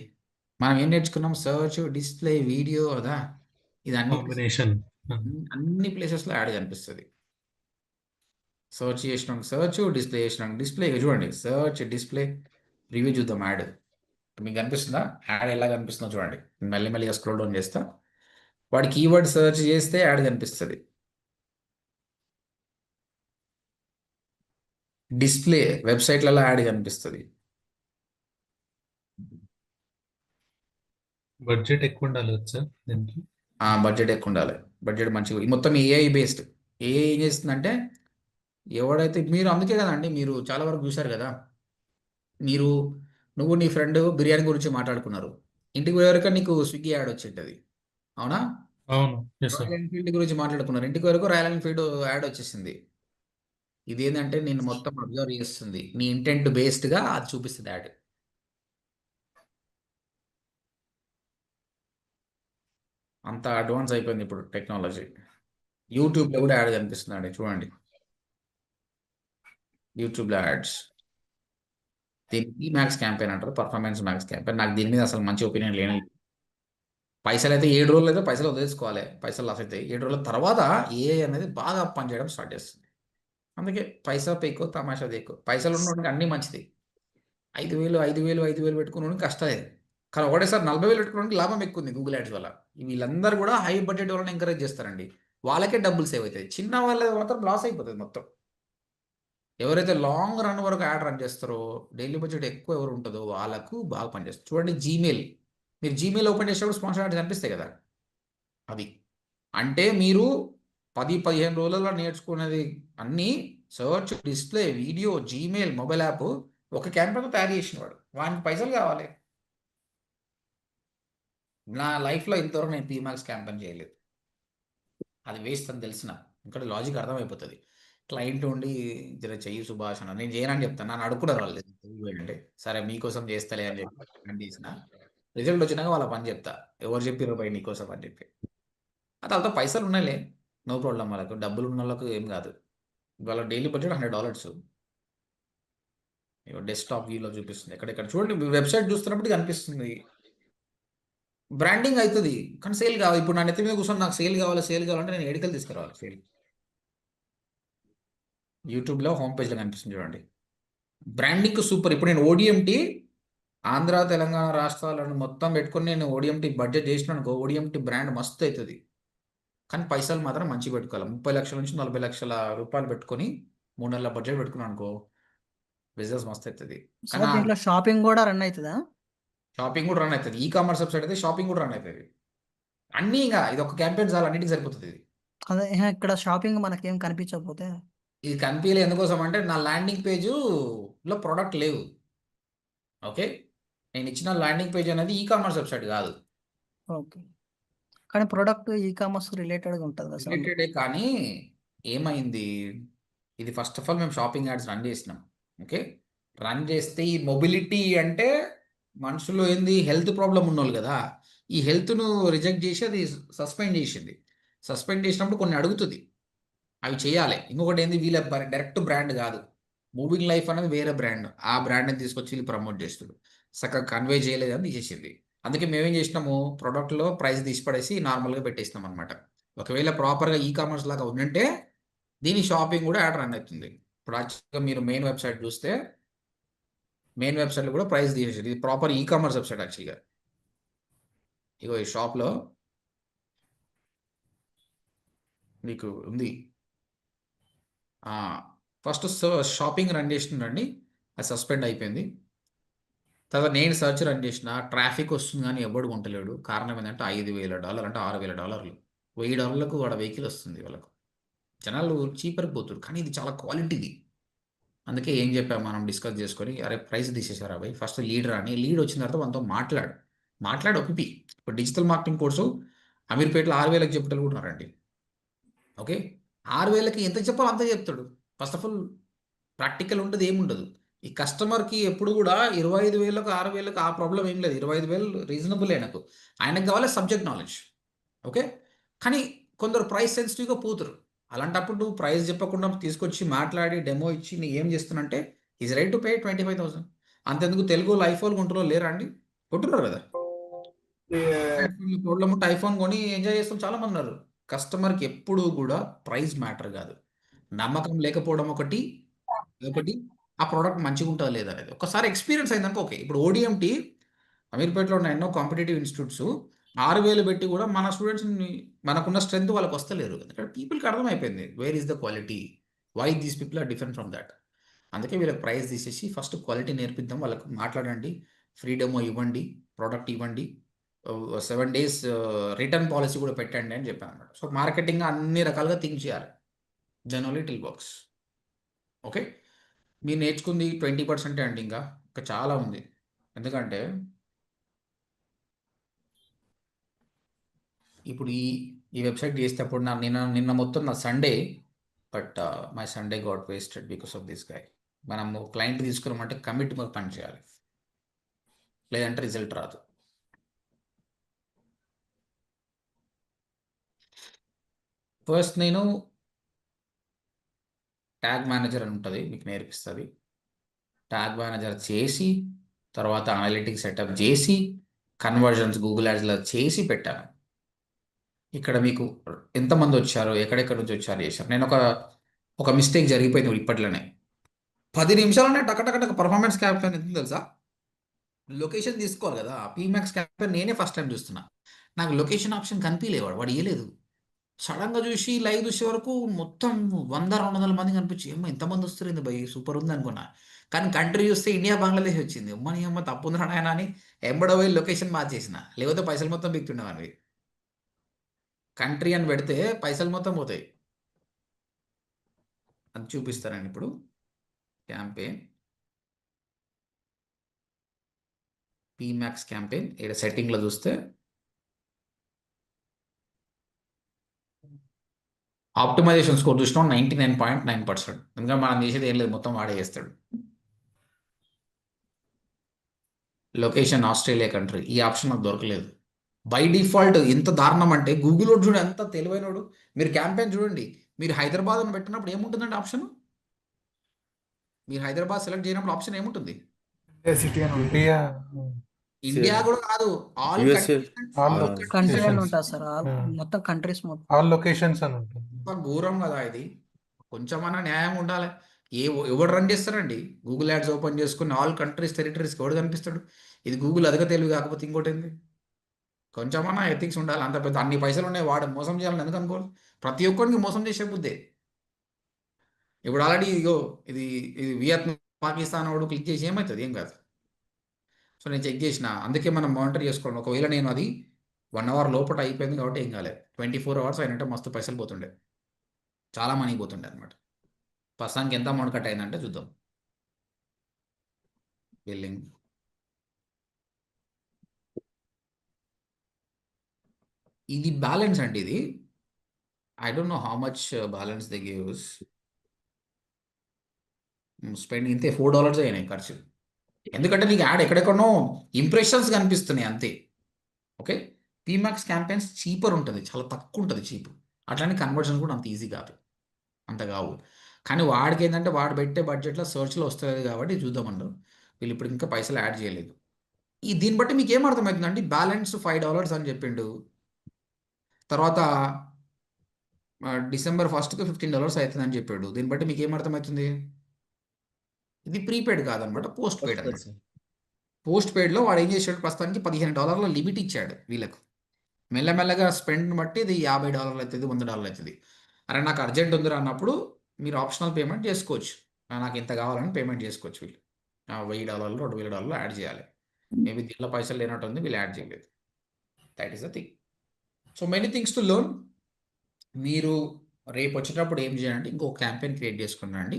మనం ఏం నేర్చుకున్నాం? సర్చ్, డిస్ప్లే, వీడియో అదా. ఇది కాంబినేషన్. అన్ని ప్లేసెస్లో యాడ్ కనిపిస్తుంది. సర్చ్ చేసినాం సర్చ్, డిస్ప్లే చేసినాం డిస్ప్లే. చూడండి, సర్చ్, డిస్ప్లే, రివ్యూ చూద్దాం. యాడ్ మీకు కనిపిస్తుందా? యాడ్ ఎలా కనిపిస్తుందో చూడండి. మెల్లిమెల్లిగా స్క్రోల్ డౌన్ చేస్తా. వాడి కీవర్డ్ సర్చ్ చేస్తే యాడ్ కనిపిస్తుంది. డిస్ప్లే, వెబ్సైట్లలో యాడ్ కనిపిస్తుంది. బడ్జెట్ ఎక్కువ ఉండాలి కదా సార్ దీనికి? బడ్జెట్ ఎక్కువ ఉండాలి. బడ్జెట్ మంచిగా. ఈ మొత్తం ఏఐ బేస్డ్. ఏఐ ఏం చేస్తుందంటే ఎవడైతే మీరు అందుకే కదండి మీరు చాలా వరకు చూశారు కదా, నువ్వు నీ ఫ్రెండ్ బిర్యానీ గురించి మాట్లాడుకున్నారు, ఇంటికి పోయేవరకు నీకు స్విగ్గీ యాడ్ వచ్చేటది, అవునా? అవును. Yes sir. రాయల్ ఎన్ఫీల్డ్ గురించి మాట్లాడుకున్నారు, ఇంటికి వరకు రాయల్ ఎన్ఫీల్డ్ యాడ్ వచ్చేసింది. ఇది ఏంటంటే నేను మొత్తం అబ్జర్వ్ చేస్తుంది, నీ ఇంటెంట్ బేస్డ్గా అది చూపిస్తుంది యాడ్. అంత అడ్వాన్స్ అయిపోయింది ఇప్పుడు టెక్నాలజీ. యూట్యూబ్లో కూడా యాడ్ కనిపిస్తుందండి, చూడండి. యూట్యూబ్లో యాడ్స్. దీనికి మ్యాక్స్ క్యాంపెయిన్ అంటారు, పర్ఫార్మెన్స్ మ్యాక్స్ క్యాంపెయిన్. నాకు దీని మీద అసలు మంచి ఒపీనియన్ లేని. పైసలు అయితే 7 రోజులు అయితే పైసలు వదిలేసుకోవాలి, పైసలు లాస్ అయితే 7 రోజుల తర్వాత ఏఐ అనేది బాగా పనిచేయడం స్టార్ట్ చేస్తుంది. అందుకే పైసా పెక్కో తమాషా దేకో. పైసలు ఉన్నోడికి అన్నీ మంచిది. 5,000 పెట్టుకున్నాడు కష్టమే. కానీ ఒకటేసారి 40,000 పెట్టుకోవడానికి లాభం ఎక్కువ ఉంది గూగుల్ యాడ్స్ వల్ల. వీళ్ళందరూ కూడా హై బడ్జెట్ వాళ్ళని ఎంకరేజ్ చేస్తారండి. వాళ్ళకే డబ్బులు సేవ్ అవుతాయి, చిన్న వాళ్ళది మాత్రం లాస్ అయిపోతుంది మొత్తం. ఎవరైతే లాంగ్ రన్ వరకు యాడ్ రన్ చేస్తారో, డైలీ బడ్జెట్ ఎక్కువ ఎవరు ఉంటుందో వాళ్ళకు బాగా పనిచేస్తుంది. చూడండి, జీమెయిల్, మీరు జీమెయిల్ ఓపెన్ చేసేటప్పుడు స్పాన్సర్ యాడ్స్ కనిపిస్తాయి కదా. అది అంటే మీరు 10-15 రోజులలో నేర్చుకునేది అన్నీ search, display, video, Gmail, mobile app ఒక క్యాంపెయిన్ తయారు చేసిన వాడు, వానికి పైసలు కావాలి. నా లైఫ్లో ఇంతవరకు నేను పీమాక్స్ క్యాంపెయిన్ చేయలేదు. అది వేస్ట్ అని తెలిసిన ఇక్కడ లాజిక్ అర్థమైపోతుంది. క్లయింట్ ఉండి జర చెయ్యి సుభాష్ అన్న, నేను చేయనని చెప్తాను. నన్ను అడుక్కున్నారు వాళ్ళు, అంటే సరే మీకోసం చేస్తలే అని చెప్పి చేసిన. రిజల్ట్ వచ్చినాక వాళ్ళ పని చెప్తా, ఎవరు చెప్పారు పై నీకోసం అని చెప్పి. అది వాళ్ళతో పైసలు ఉన్నాయిలే, నో ప్రాబ్లం. వాళ్ళకు డబ్బులు ఉన్న వాళ్ళకు ఏం కాదు. వాళ్ళ డైలీ బడ్జెట్ $100. డెస్క్టాప్ వ్యూలో చూపిస్తుంది. ఎక్కడెక్కడ చూడండి, వెబ్సైట్ చూస్తున్నప్పుడు కనిపిస్తుంది. బ్రాండింగ్ అవుతుంది కానీ సేల్ కావాలి. ఇప్పుడు నా నెత్తి మీద కూర్చొని నాకు సేల్ కావాలంటే నేను ఎడికలు తీసుకురావాలి సేల్. యూట్యూబ్లో హోమ్ పేజ్లో కనిపిస్తుంది చూడండి, బ్రాండింగ్ సూపర్. ఇప్పుడు నేను ఓడిఎంటీ ఆంధ్ర తెలంగాణ రాష్ట్రాలను మొత్తం పెట్టుకొని నేను ఓడిఎంటీ బడ్జెట్ చేసిన అనుకో, ఓడిఎంటీ బ్రాండ్ మస్తు అవుతుంది. కానీ పైసలు మాత్రం మంచిగా పెట్టుకోవాలి. 30 లక్షల నుంచి 40 లక్షల రూపాయలు పెట్టుకొని 3 నెలల బడ్జెట్ పెట్టుకున్నాను అనుకో, బిజినెస్ మస్తు అవుతుంది. కానీ దీంట్లో షాపింగ్ కూడా రన్ అవుతుందా? షాపింగ్ కూడా రన్ అవుతుంది. ఈ కామర్స్ వెబ్సైట్ అయితే షాపింగ్ కూడా రన్ అవుతుంది. అన్నీ ఇంకా ఇది ఒక క్యాంపెయిన్ చాలా అన్నిటికి సరిపోతుంది. ఇది అదే ఇక్కడ షాపింగ్ మనకేం కనిపించకపోతే ఇది కనిపించలే ఎందుకోసం అంటే నా ల్యాండింగ్ పేజ్లో ప్రోడక్ట్ లేవు. ఓకే, నేను ఇచ్చిన ల్యాండింగ్ పేజ్ అనేది ఈ కామర్స్ వెబ్సైట్ కాదు. ఓకే, కానీ ప్రోడక్ట్ ఈ కామర్స్ రిలేటెడ్గా ఉంటుంది కదా సార్? రిలేటెడే, కానీ ఏమైంది, ఇది ఫస్ట్ ఆఫ్ ఆల్ మేము షాపింగ్ యాడ్స్ రన్ చేసినాం. ఓకే, రన్ చేస్తే ఈ మొబిలిటీ అంటే మనుషులు ఏంది హెల్త్ ప్రాబ్లం ఉన్నోళ్ళు కదా, ఈ హెల్త్ను రిజెక్ట్ చేసి అది సస్పెండ్ చేసింది. సస్పెండ్ చేసినప్పుడు కొన్ని అడుగుతుంది, అవి చేయాలి. ఇంకొకటి ఏంది, వీళ్ళ డైరెక్ట్ బ్రాండ్ కాదు, మూవింగ్ లైఫ్ అనేది వేరే బ్రాండ్, ఆ బ్రాండ్ని తీసుకొచ్చి వీళ్ళు ప్రమోట్ చేస్తుంది. చక్కగా కన్వే చేయలేదని తీసేసింది. అందుకే మేమేం చేసినాము, ప్రోడక్ట్లో ప్రైస్ తీసి పడేసి నార్మల్గా పెట్టేసినాం అనమాట. ఒకవేళ ప్రాపర్గా ఈ కామర్స్ లాగా ఉందంటే దీని షాపింగ్ కూడా యాడ్ రన్ అవుతుంది. ఇప్పుడు యాక్చువల్గా మీరు మెయిన్ వెబ్సైట్ చూస్తే మెయిన్ వెబ్సైట్లో కూడా ప్రైస్ తీసేసారు. ఇది ప్రాపర్ ఈ కామర్స్ వెబ్సైట్ యాక్చువల్గా. ఇగో ఈ షాప్లో మీకు ఉంది. ఫస్ట్ షాపింగ్ రన్ చేసిండండి, అది సస్పెండ్ అయిపోయింది. తర్వాత నేను సెర్చ్ రన్ చేసిన ట్రాఫిక్ వస్తుంది కానీ ఎవడు కొంటలేడు. కారణం ఏంటంటే $5,000 అంటే $6,000, $1,000కు వాడు వెహికల్ వస్తుంది వాళ్ళకు. జనాలు చీపర్కి పోతారు, కానీ ఇది చాలా క్వాలిటీది. అందుకే ఏం చెప్పాము మనం డిస్కస్ చేసుకొని, అరే ప్రైస్ తీసేసారా అబ్బాయి, ఫస్ట్ లీడ్ రాని, లీడ్ వచ్చిన తర్వాత మనతో మాట్లాడు ఒప్పి. ఇప్పుడు డిజిటల్ మార్కెటింగ్ కోర్సు అమీర్పేటలో 6,000కి చెప్పేటోళ్ళు కూడా ఉన్నారండి. ఓకే, 6,000కి ఎంత చెప్పాలో అంత చెప్తాడు. ఫస్ట్ ఆఫ్ ఆల్ ప్రాక్టికల్ ఉంటుంది, ఏముండదు. ఈ కస్టమర్కి ఎప్పుడు కూడా 25,000కు 6,000కు ఆ ప్రాబ్లం ఏం లేదు. 25,000 రీజనబుల్ ఆయనకు కావాలి సబ్జెక్ట్ నాలెడ్జ్. ఓకే, కానీ కొందరు ప్రైస్ సెన్సిటివ్గా పోతారు. అలాంటప్పుడు నువ్వు ప్రైస్ చెప్పకుండా తీసుకొచ్చి మాట్లాడి డెమో ఇచ్చి నీ ఏం చేస్తున్నంటే ఈజ్ రైట్ టు పే 25,000. అంతెందుకు తెలుగులో ఐఫోన్ కొంటులో లేరా అండి? కొంటున్నారు కదా. రోడ్ల ముట్ట ఐఫోన్ కొని ఎంజాయ్ చేస్తాం చాలా మంది ఉన్నారు. కస్టమర్కి ఎప్పుడు కూడా ప్రైస్ మ్యాటర్ కాదు, నమ్మకం లేకపోవడం ఒకటి, ఆ ప్రోడక్ట్ మంచిగా ఉంటుందా లేదా అనేది. ఒకసారి ఎక్స్పీరియన్స్ అయిందనుకో ఓకే. ఇప్పుడు ఓడిఎంటీ అమీర్పేటలో ఉన్న ఎన్నో కాంపిటేటివ్ ఇన్స్టిట్యూట్స్ 6,000 పెట్టి కూడా మన స్టూడెంట్స్ని, మనకున్న స్ట్రెంత్ వాళ్ళకి వస్తలేరు. ఎందుకంటే పీపుల్కి అర్థమైపోయింది where is the quality, why these people are different from that. అందుకే వీళ్ళకి ప్రైస్ తీసేసి ఫస్ట్ క్వాలిటీ నేర్పిద్దాం, వాళ్ళకు మాట్లాడండి, ఫ్రీడమ్ ఇవ్వండి, ప్రోడక్ట్ ఇవ్వండి, 7 days రిటర్న్ పాలసీ కూడా పెట్టండి అని చెప్పాను అనమాట. సో మార్కెటింగ్ అన్ని రకాలుగా థింక్ చేయాలి, then only it will works. Okay, మీరు నేర్చుకుంది 20% అండి, ఇంకా చాలా ఉంది. ఎందుకంటే ఇప్పుడు ఈ వెబ్సైట్ చేసేటప్పుడు నిన్న మొత్తం నా Sunday, but my Sunday got wasted because of this guy. మనము క్లయింట్ తీసుకున్నామంటే కమిట్ పని చేయాలి, లేదంటే రిజల్ట్ రాదు. ఫస్ట్ నేను ట్యాగ్ మేనేజర్ అని ఉంటుంది, మీకు నేర్పిస్తుంది. ట్యాగ్ మేనేజర్ చేసి తర్వాత అనలిటిక్స్ సెటప్ చేసి కన్వర్జన్స్ గూగుల్ యాడ్స్లో చేసి పెట్టాను. ఇక్కడ మీకు ఎంతమంది వచ్చారో, ఎక్కడెక్కడ నుంచి వచ్చారో చేశారు. నేను ఒక మిస్టేక్ జరిగిపోయింది ఇప్పట్లోనే. 10 నిమిషాలనే టక పర్ఫార్మెన్స్ క్యాంపెయిన్ ఎంత తెలుసా? లొకేషన్ తీసుకోవాలి కదా, పీమాక్స్ క్యాంపెయిన్ నేనే ఫస్ట్ టైం చూస్తున్నా. నాకు లొకేషన్ ఆప్షన్ కనిపించలేవాడు, వాడు ఇవ్వలేదు. సడన్గా చూసి లైవ్ చూసే వరకు మొత్తం 100-200 మంది కనిపించి, ఏమో ఎంతమంది వస్తుంది భయ్, సూపర్ ఉంది అనుకున్నా. కానీ కంట్రీ చూస్తే ఇండియా బంగ్లాదేశ్ వచ్చింది. అమ్మని అమ్మ తప్పు ఉందిరా నాయన అని ఎంబడోయి లొకేషన్ మార్చేసిన, లేకపోతే పైసలు మొత్తం బిక్తుండేవాడివి. కంట్రీ అని పెడితే పైసలు మొత్తం పోతాయి. అది చూపిస్తానండి ఇప్పుడు. క్యాంపెయిన్ పీమాక్స్ క్యాంపెయిన్ ఇక్కడ సెట్టింగ్లో చూస్తే ఆప్టిమైజేషన్ స్కోర్ చూసినాం 99.9%. ఇంకా మనం చేసేది ఏం లేదు, మొత్తం వాడే చేస్తాడు. లొకేషన్ ఆస్ట్రేలియా కంట్రీ, ఈ ఆప్షన్ నాకు దొరకలేదు. బై డిఫాల్ట్ ఎంత దారుణం అంటే గూగుల్ వాడు చూడండి ఎంత తెలివైనడు. మీరు క్యాంపెయిన్ చూడండి, మీరు హైదరాబాద్ అని పెట్టినప్పుడు ఏముంటుందండి ఆప్షన్? మీరు హైదరాబాద్ సెలెక్ట్ చేయనప్పుడు ఆప్షన్ ఏముంటుంది? సిటీ అని ఉంటుంది. ఇండియా కూడా కాదు, ఆల్ కంట్రీ అని ఉంటుంది సార్, మొత్తం కంట్రీస్ మొత్తం ఆల్ లొకేషన్స్ అని ఉంటుంది. ఘోరం కదా ఇది. కొంచెమన్నా న్యాయం ఉండాలి. ఎవడు రన్ చేస్తారండి గూగుల్ యాడ్స్ ఓపెన్ చేసుకుని ఆల్ కంట్రీస్ టెరిటరీస్కి ఎవడు కనిపిస్తాడు? ఇది గూగుల్ అదక తెలివి కాకపోతే ఇంకోటి ఏంది? కొంచెమన్నా ఎథిక్స్ ఉండాలి. అంత పెద్ద అన్ని పైసలు ఉన్నాయి, వాడు మోసం చేయాలని ఎందుకు అనుకోరు? ప్రతి ఒక్కరికి మోసం చేసే బుద్ధే. ఇప్పుడు ఆల్రెడీ ఇగో ఇది వియత్నాం పాకిస్తాన్ వాడు క్లిక్ చేసి ఏమవుతుంది? ఏం కాదు. సో నేను చెక్ చేసిన, అందుకే మనం మానిటర్ చేసుకోండి. ఒకవేళ నేను అది 1 hour లోపల అయిపోయింది కాబట్టి ఏం కాలేదు. 24 hours అయినంటే మస్తు పైసలు పోతుండే, చాలా మనీ పోతుండే అనమాట. ప్రస్తుతానికి ఎంత అమౌంట్ కట్ అయిందంటే చూద్దాం. బిల్లింగ్ ఇది బ్యాలెన్స్ అండి. ఇది I don't know how much balance they gives. Spend ఇంతే $4 అయినాయి ఖర్చు. ఎందుకంటే నీకు యాడ్ ఎక్కడెక్కడనో ఇంప్రెషన్స్ కనిపిస్తున్నాయి అంతే. ఓకే, పీమాక్స్ క్యాంపెయిన్స్ చీపర్ ఉంటుంది, చాలా తక్కువ ఉంటుంది చీప్. అట్లానే కన్వర్జన్ కూడా అంత ఈజీ కాదు, అంత కావు. కానీ వాడికి ఏంటంటే వాడు పెట్టే బడ్జెట్లో సెర్చ్లో వస్తుంది కాబట్టి చూద్దామన్నారు. వీళ్ళు ఇప్పుడు ఇంకా పైసలు యాడ్ చేయలేదు. దీన్ని బట్టి మీకు ఏం అర్థమవుతుందండి? బ్యాలెన్స్ $5 అని చెప్పిండు. తర్వాత డిసెంబర్ 1కి $15 అవుతుందని చెప్పాడు. దీన్ని బట్టి మీకు ఏం అర్థమవుతుంది? ఇది ప్రీపెయిడ్ కాదనమాట, పోస్ట్ పెయిడ్ అనమాట. పోస్ట్ పెయిడ్లో వాడు ఏం చేశాడు, ప్రస్తుతానికి $15 లిమిట్ ఇచ్చాడు వీళ్ళకు. మెల్లమెల్లగా స్పెండ్ బట్టి ఇది $50 అవుతుంది, $100 అవుతుంది. అరే నాకు అర్జెంట్ ఉందిరా అన్నప్పుడు మీరు ఆప్షనల్ పేమెంట్ చేసుకోవచ్చు. నాకు ఇంత కావాలని పేమెంట్ చేసుకోవచ్చు. వీళ్ళు $1000 $2000 యాడ్ చేయాలి. మేబీ దీనిలో పైసలు లేనట్టు ఉంది, వీళ్ళు యాడ్ చేయలేదు. That is the thing. So many things to learn. మీరు రేపు వచ్చేటప్పుడు ఏం చేయండి, ఇంకో క్యాంపెయిన్ క్రియేట్ చేసుకుని రండి.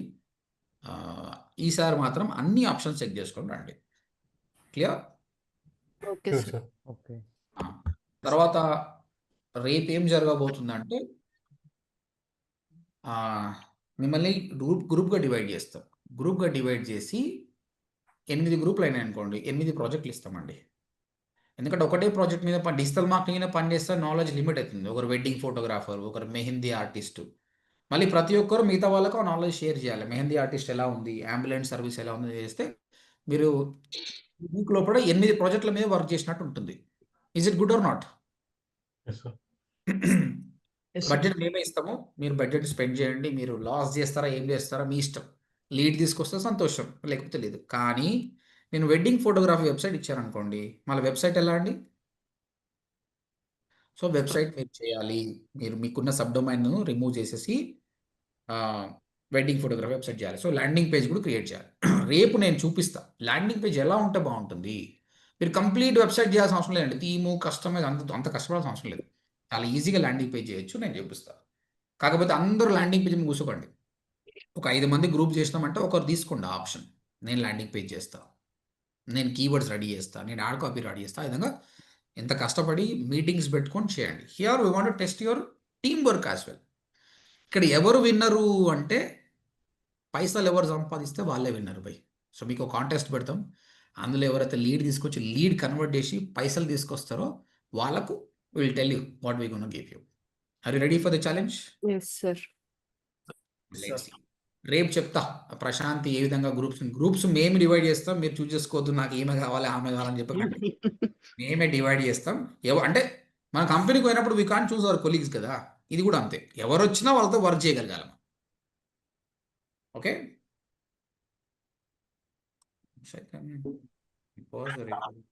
ఈసారి మాత్రం అన్ని ఆప్షన్స్ చెక్ చేసుకొని రండి. Clear? Okay, Sure, sir. sir. Okay. తర్వాత రేపు ఏం జరగబోతుందంటే మిమ్మల్ని గ్రూప్గా డివైడ్ చేస్తాం. గ్రూప్గా డివైడ్ చేసి 8 గ్రూపులు అయినాయి అనుకోండి, 8 ప్రాజెక్టులు ఇస్తామండి. ఎందుకంటే ఒకటే ప్రాజెక్ట్ మీద డిజిటల్ మార్కెటింగ్ మీద పనిచేస్తే నాలెడ్జ్ లిమిట్ అవుతుంది. ఒకరు వెడ్డింగ్ ఫోటోగ్రాఫర్, ఒకరు మెహందీ ఆర్టిస్టు. మళ్ళీ ప్రతి ఒక్కరు మిగతా వాళ్ళకు ఆ నాలెడ్జ్ షేర్ చేయాలి. మెహందీ ఆర్టిస్ట్ ఎలా ఉంది, అంబులెన్స్ సర్వీస్ ఎలా ఉంది చేస్తే మీరు వీక్ లోపల 8 ప్రాజెక్టుల మీద వర్క్ చేసినట్టు ఉంటుంది. Is it good are not? Yes, sir. Budget మేమే ఇస్తాము, మీరు బడ్జెట్ స్పెండ్ చేయండి. మీరు లాస్ చేస్తారా ఏం చేస్తారా మీ ఇష్టం. లీడ్ తీసుకొస్తే సంతోషం, లేకపోతే లేదు. కానీ నేను వెడ్డింగ్ ఫోటోగ్రఫీ వెబ్సైట్ ఇచ్చాను అనుకోండి, మళ్ళీ వెబ్సైట్ ఎలా అండి? సో వెబ్సైట్ మీరు చేయాలి. మీరు మీకున్న సబ్ డొమైన్ రిమూవ్ చేసేసి వెడ్డింగ్ ఫోటోగ్రఫీ వెబ్సైట్ చేయాలి. సో ల్యాండింగ్ పేజ్ కూడా క్రియేట్ చేయాలి. రేపు నేను చూపిస్తా ల్యాండింగ్ పేజ్ ఎలా ఉంటే బాగుంటుంది. మీరు కంప్లీట్ వెబ్సైట్ చేయాల్సిన అవసరం లేదండి. థీము కస్టమైజ్ అంత కష్టపడాల్సిన అవసరం లేదు. చాలా ఈజీగా ల్యాండింగ్ పేజ్ చేయొచ్చు, నేను చూపిస్తాను. కాకపోతే అందరూ ల్యాండింగ్ పేజ్ మీద కూర్చోకండి. ఒక 5 మంది గ్రూప్ చేసినామంటే ఒకరు తీసుకోండి ఆప్షన్. నేను ల్యాండింగ్ పేజ్ చేస్తాను, నేను కీవర్డ్స్ రెడీ చేస్తాను, నేను యాడ్ కాపీ రెడీ చేస్తాను. ఆ విధంగా ఎంత కష్టపడి మీటింగ్స్ పెట్టుకొని చేయండి. Here we want to test your team work as well. ఇక్కడ ఎవరు విన్నరు అంటే పైసలు ఎవరు సంపాదిస్తే వాళ్ళే విన్నరు బై. సో మీకు ఒక కాంటెస్ట్ పెడతాం. అందులో ఎవరైతే లీడ్ తీసుకొచ్చి లీడ్ కన్వర్ట్ చేసి పైసలు తీసుకొస్తారో వాళ్ళకు will tell you what we gonna give you. Are you ready for the challenge? Yes, sir. రేపు చెప్తా ప్రశాంత్ ఏ విధంగా గ్రూప్స్ మేము డివైడ్ చేస్తాం. మీరు చూస్ చేసుకోవద్దు, నాకు ఏమే కావాలి ఆమె కావాలని చెప్పకండి. మేమే డివైడ్ చేస్తాం. అంటే మన కంపెనీకి పోయినప్పుడు we can't choose hour colleagues కదా. ఇది కూడా అంతే, ఎవరు వచ్చినా వాళ్ళతో వర్క్ చేయగలగాలి. Okay, pause the recording.